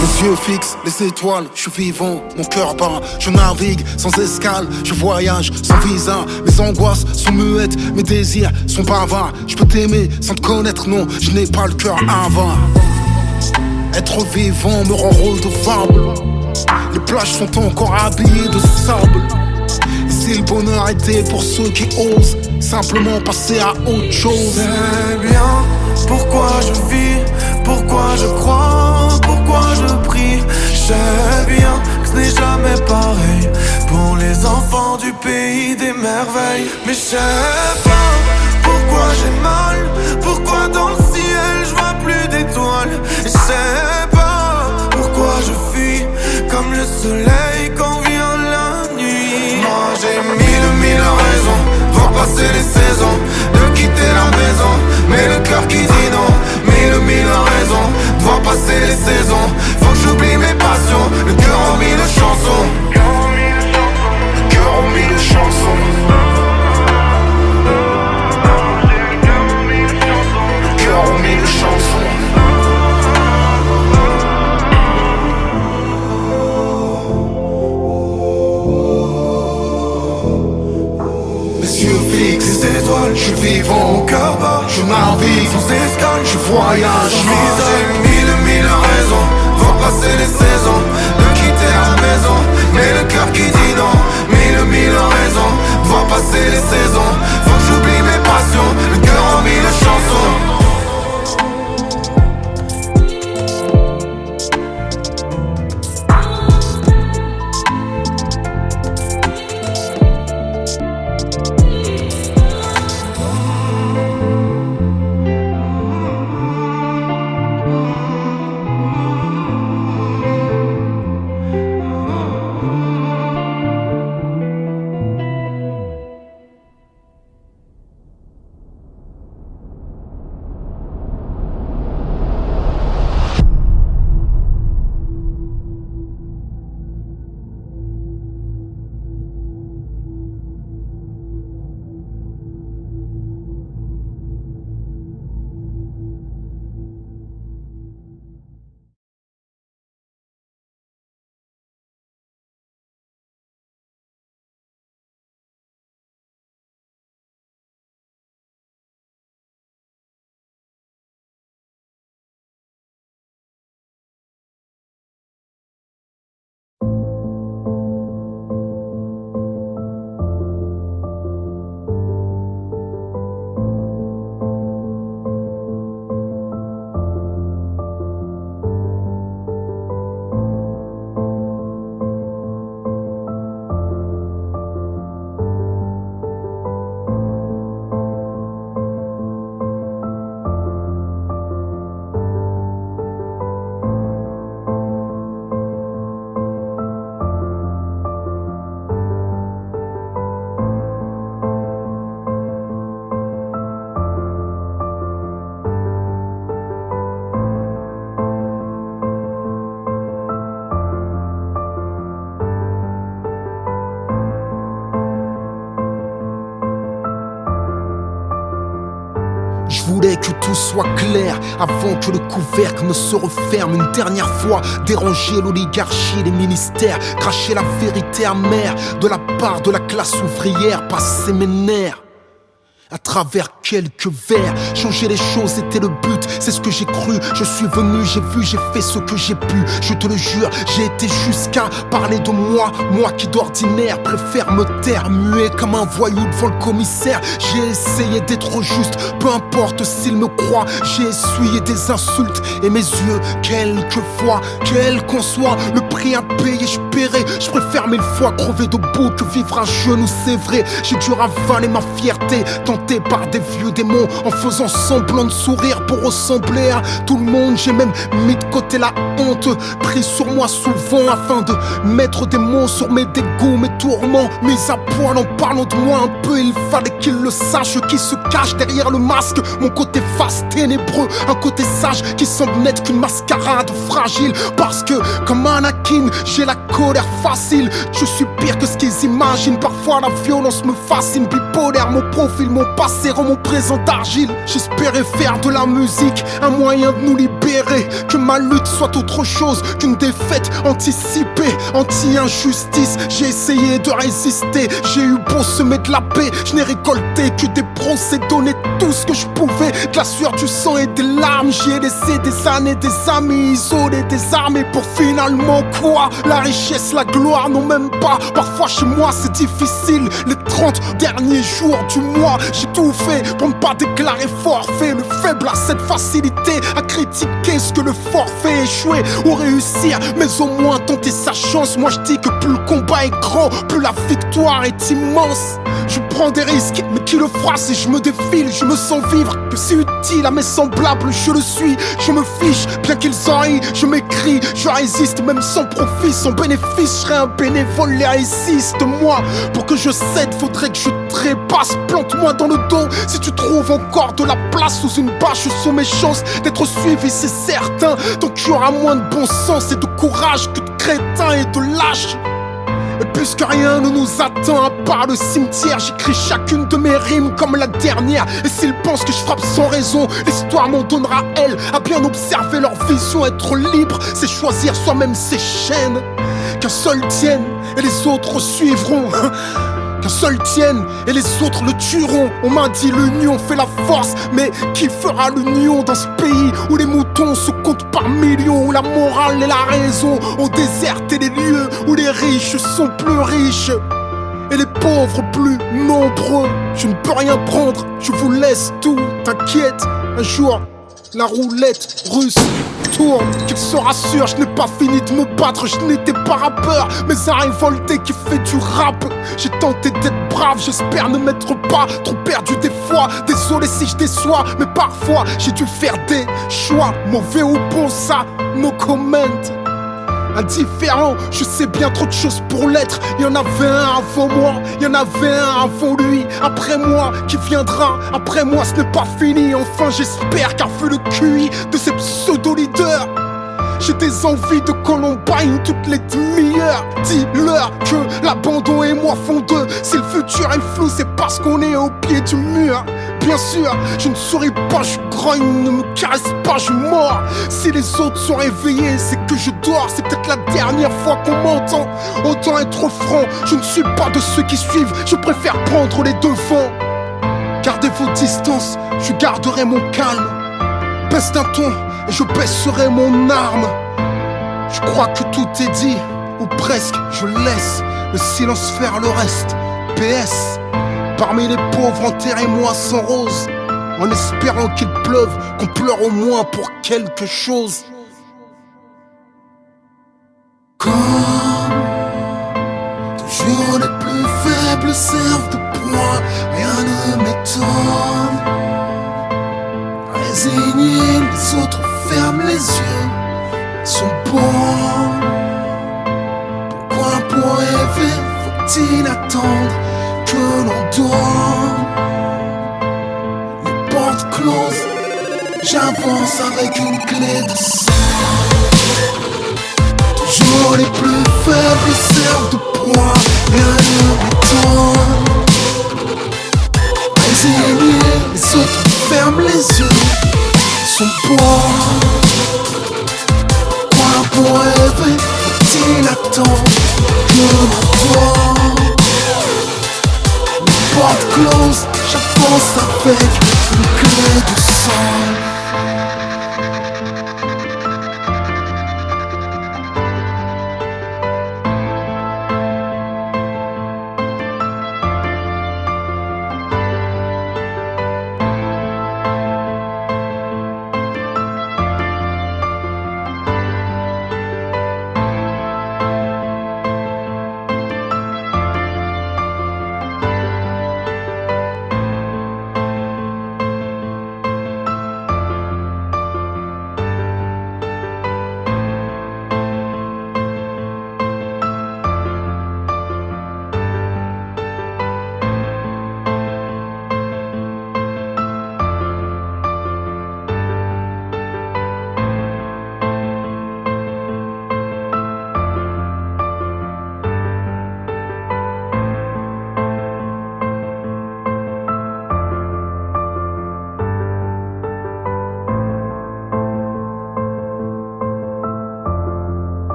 Les yeux fixes, les étoiles, je suis vivant, mon cœur bat. Je navigue sans escale, je voyage sans visa. Mes angoisses sont muettes, mes désirs sont bavards. Je peux t'aimer sans te connaître, non, je n'ai pas le cœur avare. Être vivant me rend redevable. Les plages sont encore habillées de sable. Et Si le bonheur était pour ceux qui osent simplement passer à autre chose. C'est bien pourquoi je vis, pourquoi je crois, pourquoi je prie. Je sais bien que ce n'est jamais pareil pour les enfants du pays des merveilles. Mais je sais pas pourquoi j'ai mal, pourquoi dans le ciel je vois plus d'étoiles. Je sais pas pourquoi je fuis comme le soleil quand vient la nuit. Moi j'ai mille raisons de voir passer les saisons, de quitter la maison, mais le cœur qui dit non. Mille raisons de voir passer les saisons. Faut que j'oublie mes passions, le cœur en mille chansons. Le cœur en mille chansons. Le cœur en mille chansons. Mes yeux fixes, les étoiles, je suis vivant, mon cœur bat, je navigue sans escale, je voyage. J'ai mille raisons de voir passer les saisons, de quitter la maison, mais le cœur qui dit non. Mille raisons de voir passer les saisons. Faut que j'oublie mes passions, le cœur en mille chansons. Je voulais que tout soit clair avant que le couvercle ne se referme une dernière fois. Déranger l'oligarchie, les ministères, cracher la vérité amère de la part de la classe ouvrière, passer mes nerfs à travers quelques vers. Changer les choses était le but, c'est ce que j'ai cru. Je suis venu, j'ai vu, j'ai fait ce que j'ai pu. Je te le jure, j'ai été jusqu'à parler de moi. Moi qui d'ordinaire préfère me taire, muet comme un voyou devant le commissaire. J'ai essayé d'être juste, peu importe s'il me croit. J'ai essuyé des insultes et mes yeux, quelquefois, quel qu'en soit le prix à payer, je paierai. Je préfère mille fois crever debout que vivre à genoux, c'est vrai. J'ai dû ravaler ma fierté, tenté par des vieux démons, en faisant semblant de sourire pour ressembler à tout le monde. J'ai même mis de côté la honte, pris sur moi souvent afin de mettre des mots sur mes dégoûts, mes tourments. Mis à poil en parlant de moi un peu, il fallait qu'ils le sachent, qui se cache derrière le masque. Mon côté face ténébreux, un côté sage qui semble n'être qu'une mascarade fragile. Parce que comme Anakin, j'ai la colère facile. Je suis pire que ce qu'ils imaginent, parfois la violence me fascine. Bipolaire, mon profil, mon passé rend mon présent d'argile. J'espérais faire de la musique un moyen de nous libérer, que ma lutte soit autre chose qu'une défaite anticipée, anti-injustice. J'ai essayé de résister, j'ai eu beau semer de la paix, je n'ai récolté que des procès, donné tout ce que je pouvais, de la sueur, du sang et des larmes. J'y ai laissé des années, des amis isolés, désarmés, pour finalement quoi? La richesse, la gloire, non même pas. Parfois chez moi c'est difficile, les 30 derniers jours du mois, j'ai tout fait pour ne pas déclarer forfait. Le faible a cette facilité à critiquer ce que le forfait échoué ou réussir, mais au moins tenter sa chance. Moi je dis que plus le combat est grand, plus la victoire est immense. Je prends des risques, mais qui le fera si je me défile? Je me sens vivre, que c'est utile à mes semblables, je le suis. Je me fiche, bien qu'ils en rient, je m'écris, je résiste même sans profit, sans bénéfice. Je serai un bénévole laïciste. Moi, pour que je cède, faudrait que je trépasse. Plante-moi dans le dos si tu trouves encore de la place sous une bâche. Sous mes chances d'être suivi, c'est certain. Donc il y aura moins de bon sens et de courage que de crétins et de lâches. Et puisque rien ne nous attend à part le cimetière, j'écris chacune de mes rimes comme la dernière. Et s'ils pensent que je frappe sans raison, l'histoire m'en donnera elle. À bien observer leur vision, être libre, c'est choisir soi-même ses chaînes. Qu'un seul tienne et les autres suivront. Qu'un seul tienne et les autres le tueront. On m'a dit l'union fait la force, mais qui fera l'union dans ce pays où les moutons se comptent par millions, où la morale et la raison ont déserté les lieux, où les riches sont plus riches et les pauvres plus nombreux. Je ne peux rien prendre, je vous laisse tout, t'inquiète, un jour la roulette russe tourne. Qu'il se rassure, je n'ai pas fini de me battre, je n'étais pas rappeur, mais un révolté qui fait du rap. J'ai tenté d'être brave, j'espère ne m'être pas trop perdu des fois. Désolé si je déçois, mais parfois j'ai dû faire des choix. Mauvais ou bon, ça, no comment. Indifférent, je sais bien trop de choses pour l'être. Y'en avait un avant moi, y'en avait un avant lui. Après moi, qui viendra après moi, ce n'est pas fini. Enfin j'espère, car vu le QI de ces pseudo-leaders, j'ai des envies de Columbine toutes les demi-heures. Dis-leur que l'abandon et moi font deux. Si le futur est flou, c'est parce qu'on est au pied du mur. Bien sûr, je ne souris pas, je grogne, ne me caresse pas, je mords. Si les autres sont réveillés, c'est que je dors. C'est peut-être la dernière fois qu'on m'entend. Autant être franc, je ne suis pas de ceux qui suivent, je préfère prendre les devants. Gardez vos distances, je garderai mon calme. Baisse d'un ton et je baisserai mon arme. Je crois que tout est dit, ou presque, je laisse le silence faire le reste. PS, parmi les pauvres, enterrez-moi sans rose, en espérant qu'il pleuve, qu'on pleure au moins pour quelque chose. Comme toujours les plus faibles servent de proie, rien ne m'étonne. Résignés, les autres ferment les yeux, sont bons. Pourquoi pour rêver faut-il attendre que l'on dorme? Les portes closes, j'avance avec une clé de sang. Toujours les plus faibles servent de proie, rien ne m'étonne. Résignés, les autres ferment les yeux, sont bons. Quoi pour rêver faut-il attendre que l'on dorme? Les portes closes, j'avance avec une clé de sang.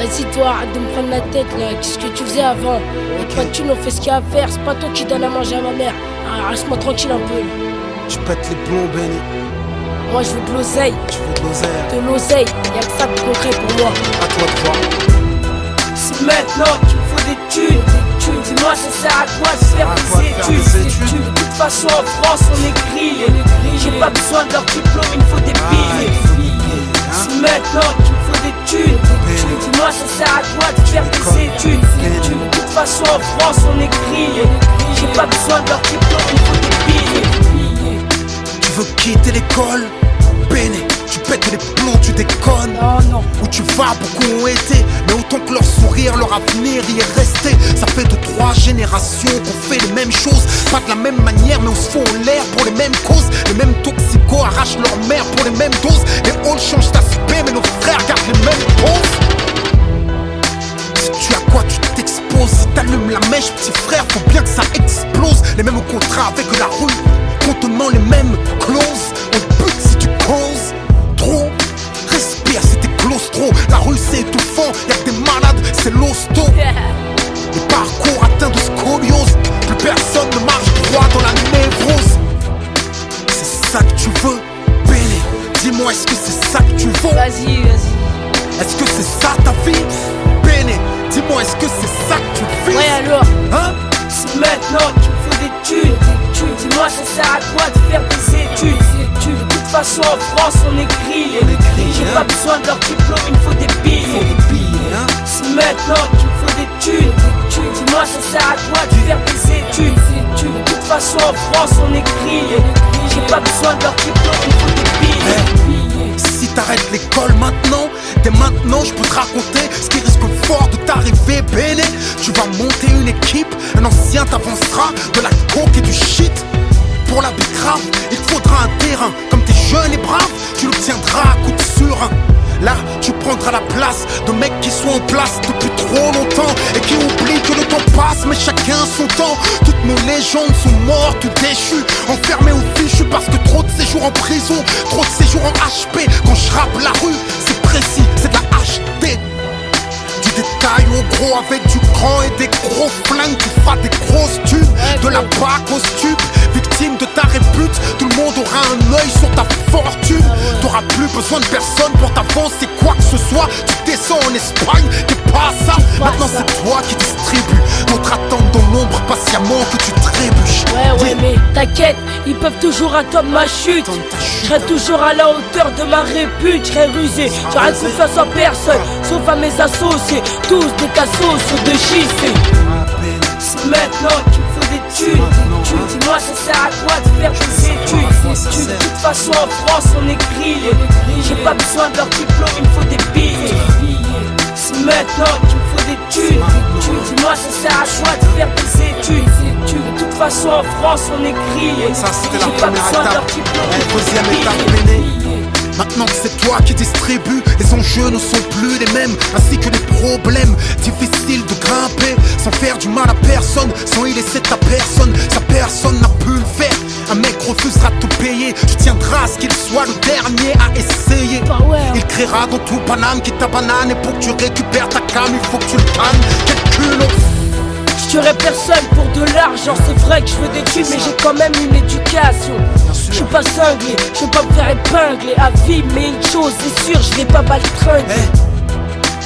Vas-y toi, arrête de me prendre la tête là, qu'est-ce que tu faisais avant? Pas de thunes, on fait ce qu'il y a à faire, c'est pas toi qui donne à manger à ma mère. Ah, reste-moi tranquille un peu. Tu pètes les plombs, Benny. Moi je veux de l'oseille. Tu veux de l'oseille? De l'oseille, y'a que ça de concret pour moi. À toi de voir. C'est maintenant qu'il me faut des thunes. Dis-moi ça sert à quoi de faire des études? De toute façon en France on est grillé. J'ai pas besoin de leur diplôme, il me faut des billets. C'est maintenant qu'il me faut des thunes. Dis-moi ça sert à quoi de faire des études? De toute façon en France on est grillé. J'ai pas besoin de leur diplôme, il me faut des billets. Tu veux quitter l'école? Béné, tu pètes les plombs, tu déconnes. Non. Où tu vas, beaucoup ont été, mais autant que leur sourire, leur avenir y est resté. Ça fait 2-3 générations qu'on fait les mêmes choses, pas de la même manière, mais on se fout en l'air pour les mêmes causes. Les mêmes toxicos arrachent leur mère pour les mêmes doses. Les halls changent d'aspect, mais nos frères gardent les mêmes poses. Si tu as quoi, tu t'exposes. Si t'allumes la mèche, petit frère, faut bien que ça explose. Les mêmes contrats avec la rue, contenant les mêmes clauses. On bute si tu causes trop. Respire si t'es claustro. La rue c'est étouffant, y'a que des malades, c'est l'hosto. Les parcours atteints de scoliose. Plus personne ne marche droit dans la névrose. C'est ça que tu veux, Béné? Dis-moi, est-ce que c'est ça que tu veux? Vas-y. Est-ce que c'est ça ta vie? Béné, dis-moi, est-ce que c'est ça que tu vis? Ouais alors. Hein? C'est maintenant qu'il me faut des thunes. Dis-moi ça sert à quoi de faire des études? De toute façon en France on est grillé. J'ai pas besoin de leur diplôme, il me faut des billets. C'est maintenant qu'il me faut des thunes. Dis-moi ça sert à quoi de faire des études? De toute façon en France on est grillé. J'ai pas besoin de leur diplôme, il me faut des billets. Si t'arrêtes l'école maintenant, dès maintenant je peux te raconter ce qui risque fort de t'arriver, Béné. Tu vas monter une équipe, un ancien t'avancera de la coke et du shit. Pour la bicrave, il te faudra un terrain. Comme t'es jeune et brave, tu l'obtiendras à coup de surin. Là, tu prendras la place de mecs qui sont en place depuis trop longtemps et qui oublient que le temps passe, mais chacun son temps. Toutes nos légendes sont mortes ou déchues, enfermées ou fichues parce que trop de séjours en prison, trop de séjours en HP. Quand je rappe la rue, c'est précis, c'est de la HD. Du détail au gros avec du grand et des gros flingues. Tu feras des grosses tubes, de la bac au stup. Victime de ta répute, tout le monde aura un œil sur ta fortune. T'auras plus besoin de personne pour t'avancer quoi que ce soit. Tu descends en Espagne, t'es pas ça. Maintenant c'est toi qui distribue. D'autres attendent dans l'ombre patiemment que tu trébuches. Ouais mais t'inquiète, ils peuvent toujours attendre ma chute. Je serai toujours à la hauteur de ma répute. Je serai rusé, j'aurai confiance en personne, sauf à mes associés, tous des cassos sur de JC. C'est maintenant qu'il me faut des thunes. Dis-moi ça sert à quoi de faire des études? De toute façon en France on est grillé. J'ai pas besoin de leur diplôme, il me faut des billets. C'est maintenant qu'il me faut des thunes. Dis-moi ça sert à quoi de faire des études? De toute façon en France on est grillé. J'ai pas besoin de leur diplôme, il me faut des billets. Maintenant que c'est toi qui distribue, les enjeux ne sont plus les mêmes, ainsi que les problèmes. Difficile de grimper sans faire du mal à personne, sans y laisser ta personne. Sa personne n'a pu le faire. Un mec refusera de te payer, tu tiendras à ce qu'il soit le dernier à essayer. Il criera dans tout Paname qui t'a banane, et pour que tu récupères ta cam, il faut que tu le cannes. Quel culot! Je tuerai personne pour de l'argent, c'est vrai que je veux des thunes, mais j'ai quand même une éducation. Je suis pas cinglé, je veux pas me faire épingler à vie, mais une chose est sûre, je vais pas baltringuer.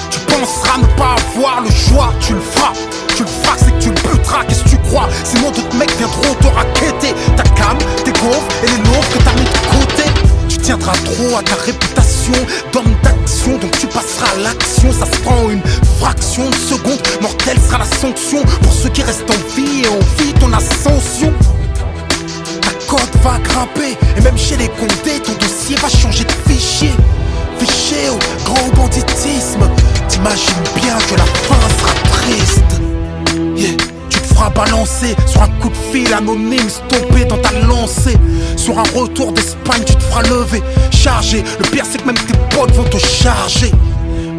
Tu penseras ne pas avoir le choix, tu le feras. Tu le feras, c'est que tu le buteras, qu'est-ce que tu crois? Sinon d'autres mecs viendront te raqueter ta cam, tes gaufres et les nôtres que t'as mis de côté. Tu tiendras trop à ta réputation d'homme d'action, donc tu passeras à l'action. Ça se prend une fraction de seconde, mortelle sera la sanction pour ceux qui restent en vie et en vie ton ascension. Ta cote va grimper, et même chez les condés, ton dossier va changer de fichier. Fichier au grand banditisme, t'imagines bien que la fin sera triste. Tu te feras balancer sur un coup de fil anonyme, stoppé dans ta lancée. Sur un retour d'Espagne, tu te feras lever, charger. Le pire c'est que même tes potes vont te charger.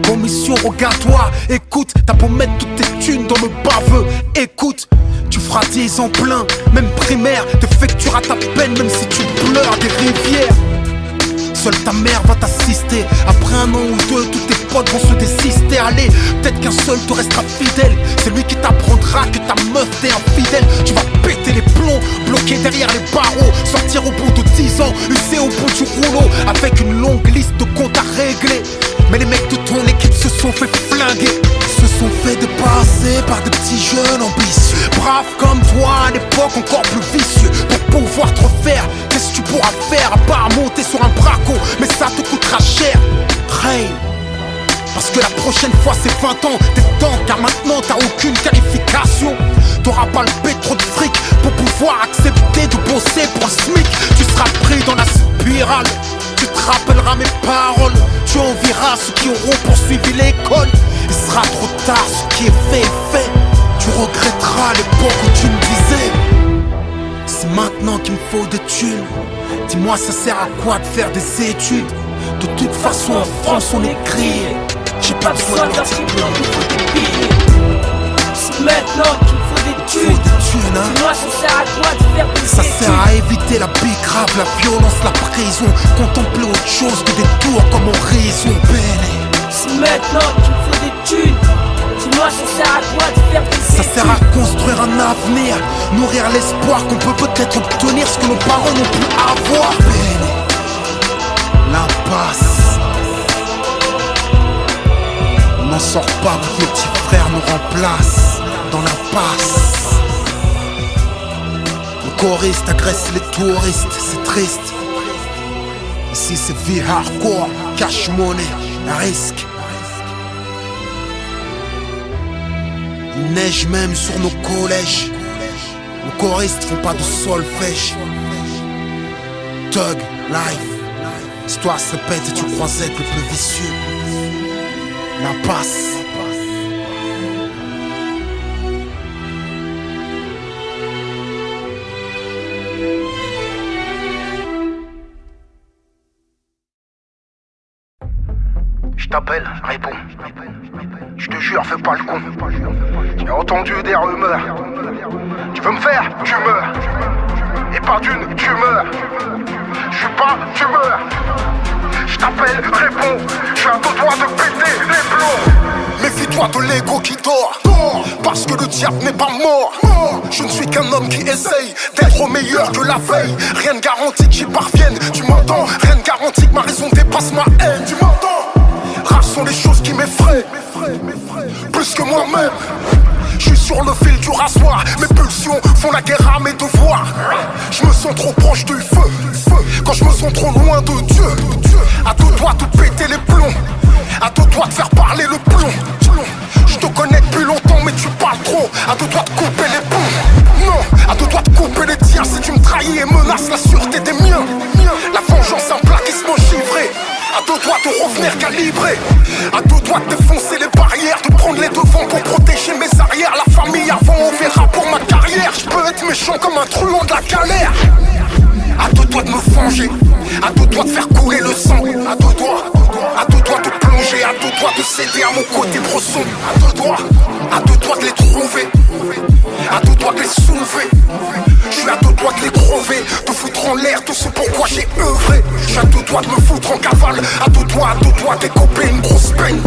Commission, regarde-toi, écoute, t'as beau mettre toutes tes thunes dans le baveux, écoute. Tu feras 10 ans plein, même primaire, t'effectueras ta peine même si tu pleures des rivières. seule ta mère va t'assister. Après un an ou deux, tous tes potes vont se désister. Allez, peut-être qu'un seul te restera fidèle. C'est lui qui t'apprendra que ta meuf t'es infidèle. Tu vas péter les plombs, bloquer derrière les barreaux, sortir au bout de 10 ans, usé au bout du rouleau, avec une longue liste de comptes à régler. Mais les mecs de ton équipe se sont fait flinguer, se sont fait dépasser par des petits jeunes ambitieux, braves comme toi à l'époque encore plus vicieux. Pour pouvoir te refaire, qu'est-ce que tu pourras faire à part monter sur un braco? Mais ça te coûtera cher. Hey, parce que la prochaine fois c'est 20 ans, t'es dedans car maintenant t'as aucune qualification. T'auras pas le pétro de fric pour pouvoir accepter de bosser pour un SMIC. Tu seras pris dans la spirale, tu te rappelleras mes paroles. Tu envieras ceux qui auront poursuivi l'école. Il sera trop tard, ce qui est fait. Tu regretteras l'époque où tu me disais c'est maintenant qu'il me faut des thunes. Dis-moi ça sert à quoi de faire des études? De toute façon en France on est grillé. J'ai pas besoin d'un diplôme, il faut des billets. C'est maintenant qu'il me faut des thunes. Dis-moi ça sert à quoi de faire des études? Ça sert à éviter la bicrave, la violence, la prison. Contempler autre chose que des tours comme horizon. C'est maintenant qu'il me faut des thunes. Dis-moi ça sert à quoi de faire des études? Ça sert à construire un avenir, nourrir l'espoir qu'on peut peut-être obtenir ce que nos parents n'ont pu avoir. L'impasse, on n'en sort pas, nos petits frères nous remplacent dans l'impasse. Le choriste agresse les touristes, c'est triste. Ici c'est vie hardcore, cash money, risque. Il neige même sur nos collèges. Nos choristes font pas de solfège. Thug life. L'histoire se répète et tu crois être le plus vicieux. L'impasse. Je t'appelle, réponds. Je te jure, fais pas le con. J'ai entendu des rumeurs. Tu veux me faire, tu meurs. Et pas d'une, tu meurs. Je suis pas, tu meurs. Je t'appelle, réponds. Je suis à deux doigts de péter les plombs. Méfie-toi de l'ego qui dort, parce que le diable n'est pas mort. Je ne suis qu'un homme qui essaye d'être meilleur que la veille. Rien ne garantit que j'y parvienne, tu m'entends? Rien ne garantit que ma raison dépasse ma haine, tu m'entends? Rares sont les choses qui m'effraient, plus que moi-même. Je suis sur le fil du rasoir, mes pulsions font la guerre à mes devoirs. Je me sens trop proche du feu, quand je me sens trop loin de Dieu. À deux doigts de péter les plombs, à deux doigts de faire parler le plomb. Je te connais depuis longtemps mais tu parles trop. À deux doigts de couper les ponts. Non, à deux doigts de couper les tiens. Si tu me trahis et menaces la sûreté des miens. La vengeance un plaquisme givré. À deux doigts de revenir calibré. À deux doigts de défoncer les barrières, de prendre les devants pour protéger mes arrières. La famille avant on verra pour ma carrière. Je peux être méchant comme un truand de la galère. À deux doigts de me venger, à deux doigts de faire couler le sang. À deux doigts de plonger, à deux doigts de céder à mon côté bresson. À deux doigts de les trouver, à deux doigts de les soulever. Je suis à deux doigts de les crever, de foutre en l'air tout ce pourquoi j'ai œuvré. Je suis à deux doigts de me foutre en cavale, à deux doigts d'écoper une grosse peine.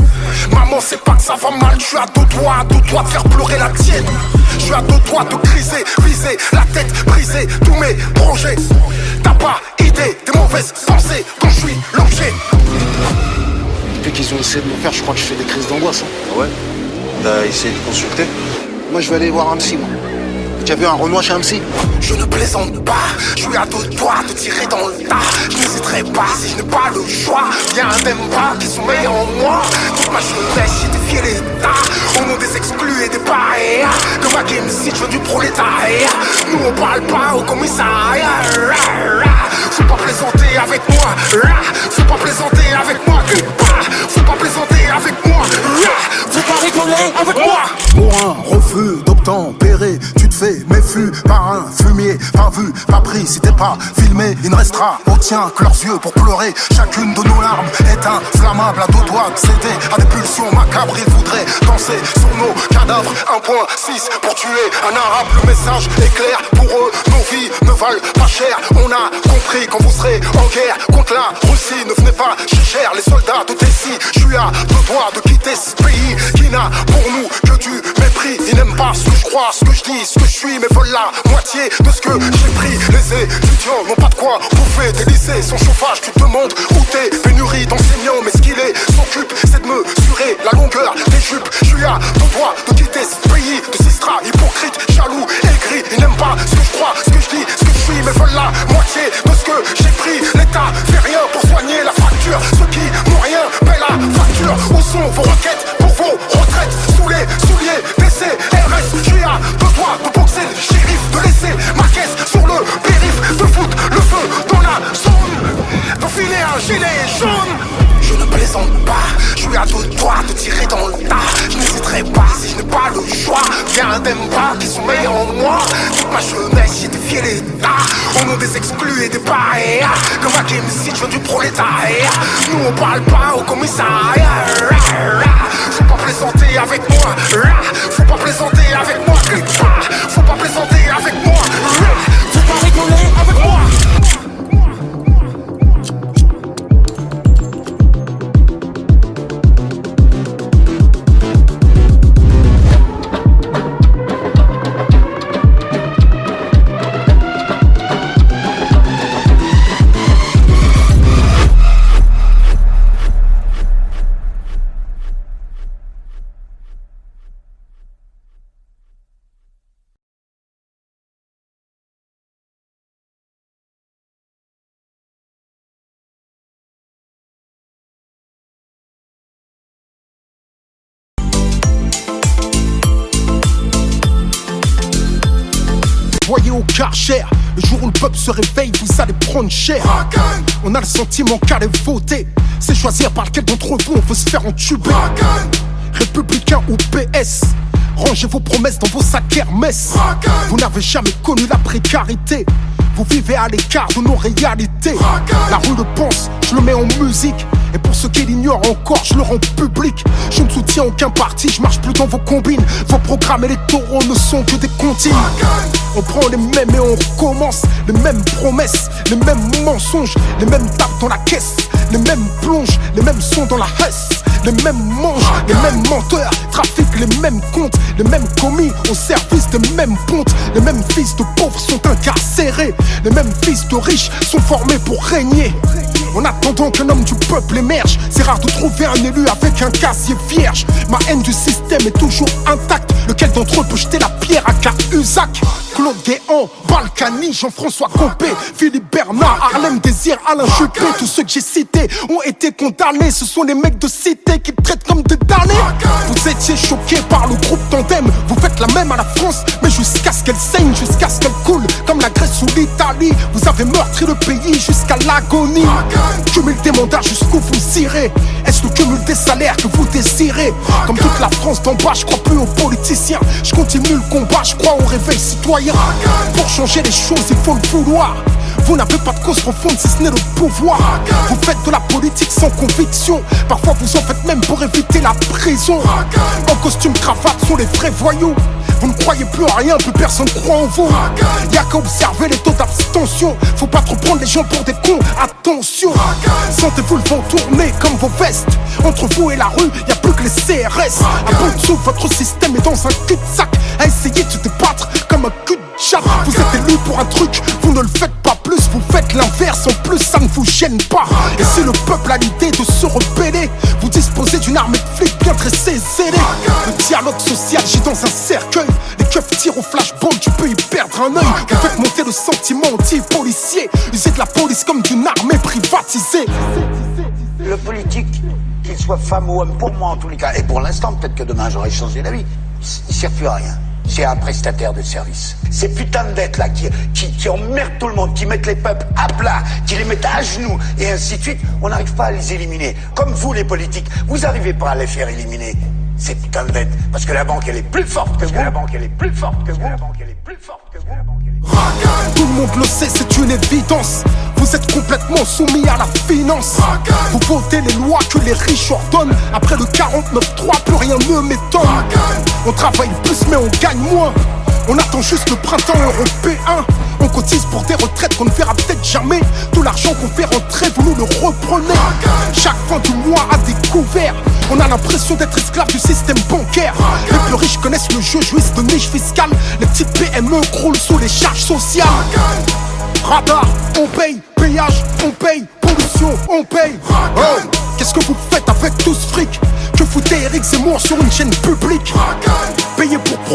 Maman c'est pas que ça va mal, je suis à deux doigts de faire pleurer la tienne. Je suis à deux doigts de criser, viser, la tête brisée, tous mes projets. T'as pas idée des mauvaises pensées dont je suis l'objet. Depuis qu'ils ont essayé de me faire, je crois que je fais des crises d'angoisse. Ah ouais? T'as essayé de consulter? Moi je vais aller voir un psy, moi. Tu as vu un Renoir chez un psy? Je ne plaisante pas, je suis à deux doigts de tirer dans le tas. Je n'hésiterai pas si je n'ai pas le choix. Y'a un Demba qui sommeille en moi. Toute ma jeunesse j'ai défié l'État au nom des exclus et des paria. Que ma game si je veux du prolétariat. Nous on parle pas au commissariat. Faut pas plaisanter avec moi. Faut pas plaisanter avec moi. Faut pas plaisanter avec moi. Faut pas rigoler avec moi. Pour un refus d'obtempérer, tu te fais méfu par un fumier. Pas vu, pas pris, si t'es pas filmé, il ne restera au tien que leurs yeux pour pleurer. Chacune de nos larmes est inflammable, à deux doigts de céder à des pulsions macabres. Ils voudraient danser sur nos cadavres. 1.6 pour tuer un arabe, le message est clair. Pour eux, nos vies ne valent pas cher. On a compris quand vous serez en guerre contre la Russie. Ne venez pas cher, les soldats de Tessie. Je suis à deux doigts de quitter ce pays qui n'a pour nous que du mépris. Ils n'aiment pas ce que je crois, ce que je dis, ce que je suis, mais veulent la moitié de ce que j'ai pris. Les étudiants n'ont pas de quoi bouffer des lycées sans chauffage. Tu te demandes où t'es, pénurie d'enseignants. Mais ce qu'il s'occupe, c'est de mesurer la longueur des jupes. Je suis à deux doigts de quitter ce pays de Sistra, hypocrite, jaloux, aigri. Ils n'aiment pas ce que je crois, ce que je dis, ce que je suis, mais veulent la moitié de ce que j'ai pris. L'État fait rien pour soigner la fracture. Ceux qui n'ont rien paient la facture. Où sont vos requêtes pour vos retraites? Sous les souliers des CRS. Je suis à deux doigts de boxer le shérif, de laisser ma caisse sur le périph', de foutre le feu dans la zone, de filer un gilet jaune. Je ne plaisante pas, je suis à deux doigts de tirer dans le tas. Je n'hésiterai pas si je n'ai pas le choix. Viens d'Emba qui sont meilleurs en moi. Toute ma jeunesse j'ai défié l'État. Au nom des exclus et des paria. Comme à MC, je veux du prolétariat. Nous on parle pas au commissariat. Faut pas plaisanter avec moi. Faut pas plaisanter avec moi. Faut pas plaisanter avec moi. Faut pas rigoler avec moi. Voyez au Karcher, le jour où le peuple se réveille, vous allez prendre cher. On a le sentiment qu'aller voter, c'est choisir par lequel d'entre vous on veut se faire entuber. Républicain ou PS, rangez vos promesses dans vos sacs Hermès. Vous n'avez jamais connu la précarité, vous vivez à l'écart de nos réalités. La rue le pense, je le mets en musique. Et pour ceux qui l'ignorent encore, je le rends public. Je ne soutiens aucun parti, je marche plus dans vos combines. Vos programmes électoraux ne sont que des comptines. On prend les mêmes et on recommence. Les mêmes promesses, les mêmes mensonges. Les mêmes tapes dans la caisse, les mêmes plonges, les mêmes sons dans la hesse. Les mêmes manches, les mêmes menteurs, trafiquent les mêmes comptes. Les mêmes commis au service des mêmes pontes. Les mêmes fils de pauvres sont incarcérés. Les mêmes fils de riches sont formés pour régner. En attendant qu'un homme du peuple émerge, c'est rare de trouver un élu avec un casier vierge. Ma haine du système est toujours intacte. Lequel d'entre eux peut jeter la pierre à Cahuzac? Claude Guéant, Balkany, Jean-François Copé, Philippe Bernard, Harlem Désir, Alain Juppé. Tous ceux que j'ai cités ont été condamnés. Ce sont les mecs de cité qui traitent comme des damnés. Vous étiez choqués par le groupe Tandem. Vous faites la même à la France, mais jusqu'à ce qu'elle saigne, jusqu'à ce qu'elle coule comme la Grèce ou l'Italie. Vous avez meurtri le pays jusqu'à l'agonie. Cumul des mandats jusqu'où vous irez. Est-ce le cumul des salaires que vous désirez? Comme toute la France d'en bas, je crois plus aux politiciens. Je continue le combat, je crois au réveil citoyen. Pour changer les choses, il faut le vouloir. Vous n'avez pas de cause profonde si ce n'est le pouvoir. Vous faites de la politique sans conviction. Parfois vous en faites même pour éviter la prison. En costume cravate sont les vrais voyous. Vous ne croyez plus à rien, plus personne croit en vous. Y'a qu'à observer les taux d'abstention. Faut pas trop prendre les gens pour des cons, attention. Sentez-vous le vent tourner comme vos vestes. Entre vous et la rue, y'a plus que les CRS. À bout de souffle, votre système est dans un cul-de-sac. À essayer de se débattre comme un cul-de-chat. Vous êtes élu pour un truc, vous ne le faites pas plus. Vous faites l'inverse, en plus ça ne vous gêne pas. Et si le peuple a l'idée de se rebeller, vous disposez d'une armée de flics bien dressés, zélés. Le dialogue social gît dans un cercueil. Les keufs tirent au flashball, tu peux y perdre un œil. Vous faites monter le sentiment anti-policier. Usez de la police comme d'une armée privatisée. Le politique, qu'il soit femme ou homme, pour moi en tous les cas, et pour l'instant, peut-être que demain j'aurai changé d'avis, il sert plus à rien. C'est un prestataire de service. Ces putains de dettes là qui emmerdent tout le monde, qui mettent les peuples à plat, qui les mettent à genoux, et ainsi de suite, on n'arrive pas à les éliminer. Comme vous les politiques, vous n'arrivez pas à les faire éliminer. Ces putains de dettes. Parce que la banque elle est plus forte que vous. La banque elle est plus forte que vous. La banque elle est plus forte que vous. Tout le monde le sait, c'est une évidence. Vous êtes complètement soumis à la finance. Vous votez les lois que les riches ordonnent. Après le 49-3, plus rien ne m'étonne. On travaille plus mais on gagne moins. On attend juste le printemps européen. On On cotise pour des retraites qu'on ne verra peut-être jamais. Tout l'argent qu'on fait rentrer, vous nous le reprenez. Chaque fin du mois à découvert, on a l'impression d'être esclave du système bancaire. Les plus riches connaissent le jeu, jouissent de niche fiscale. Les petites PME croulent sous les charges sociales. Radar, on paye, péage, on paye, pollution, on paye. Oh, qu'est-ce que vous faites avec tout ce fric? Que foutez Eric Zemmour sur une chaîne publique? Payé pour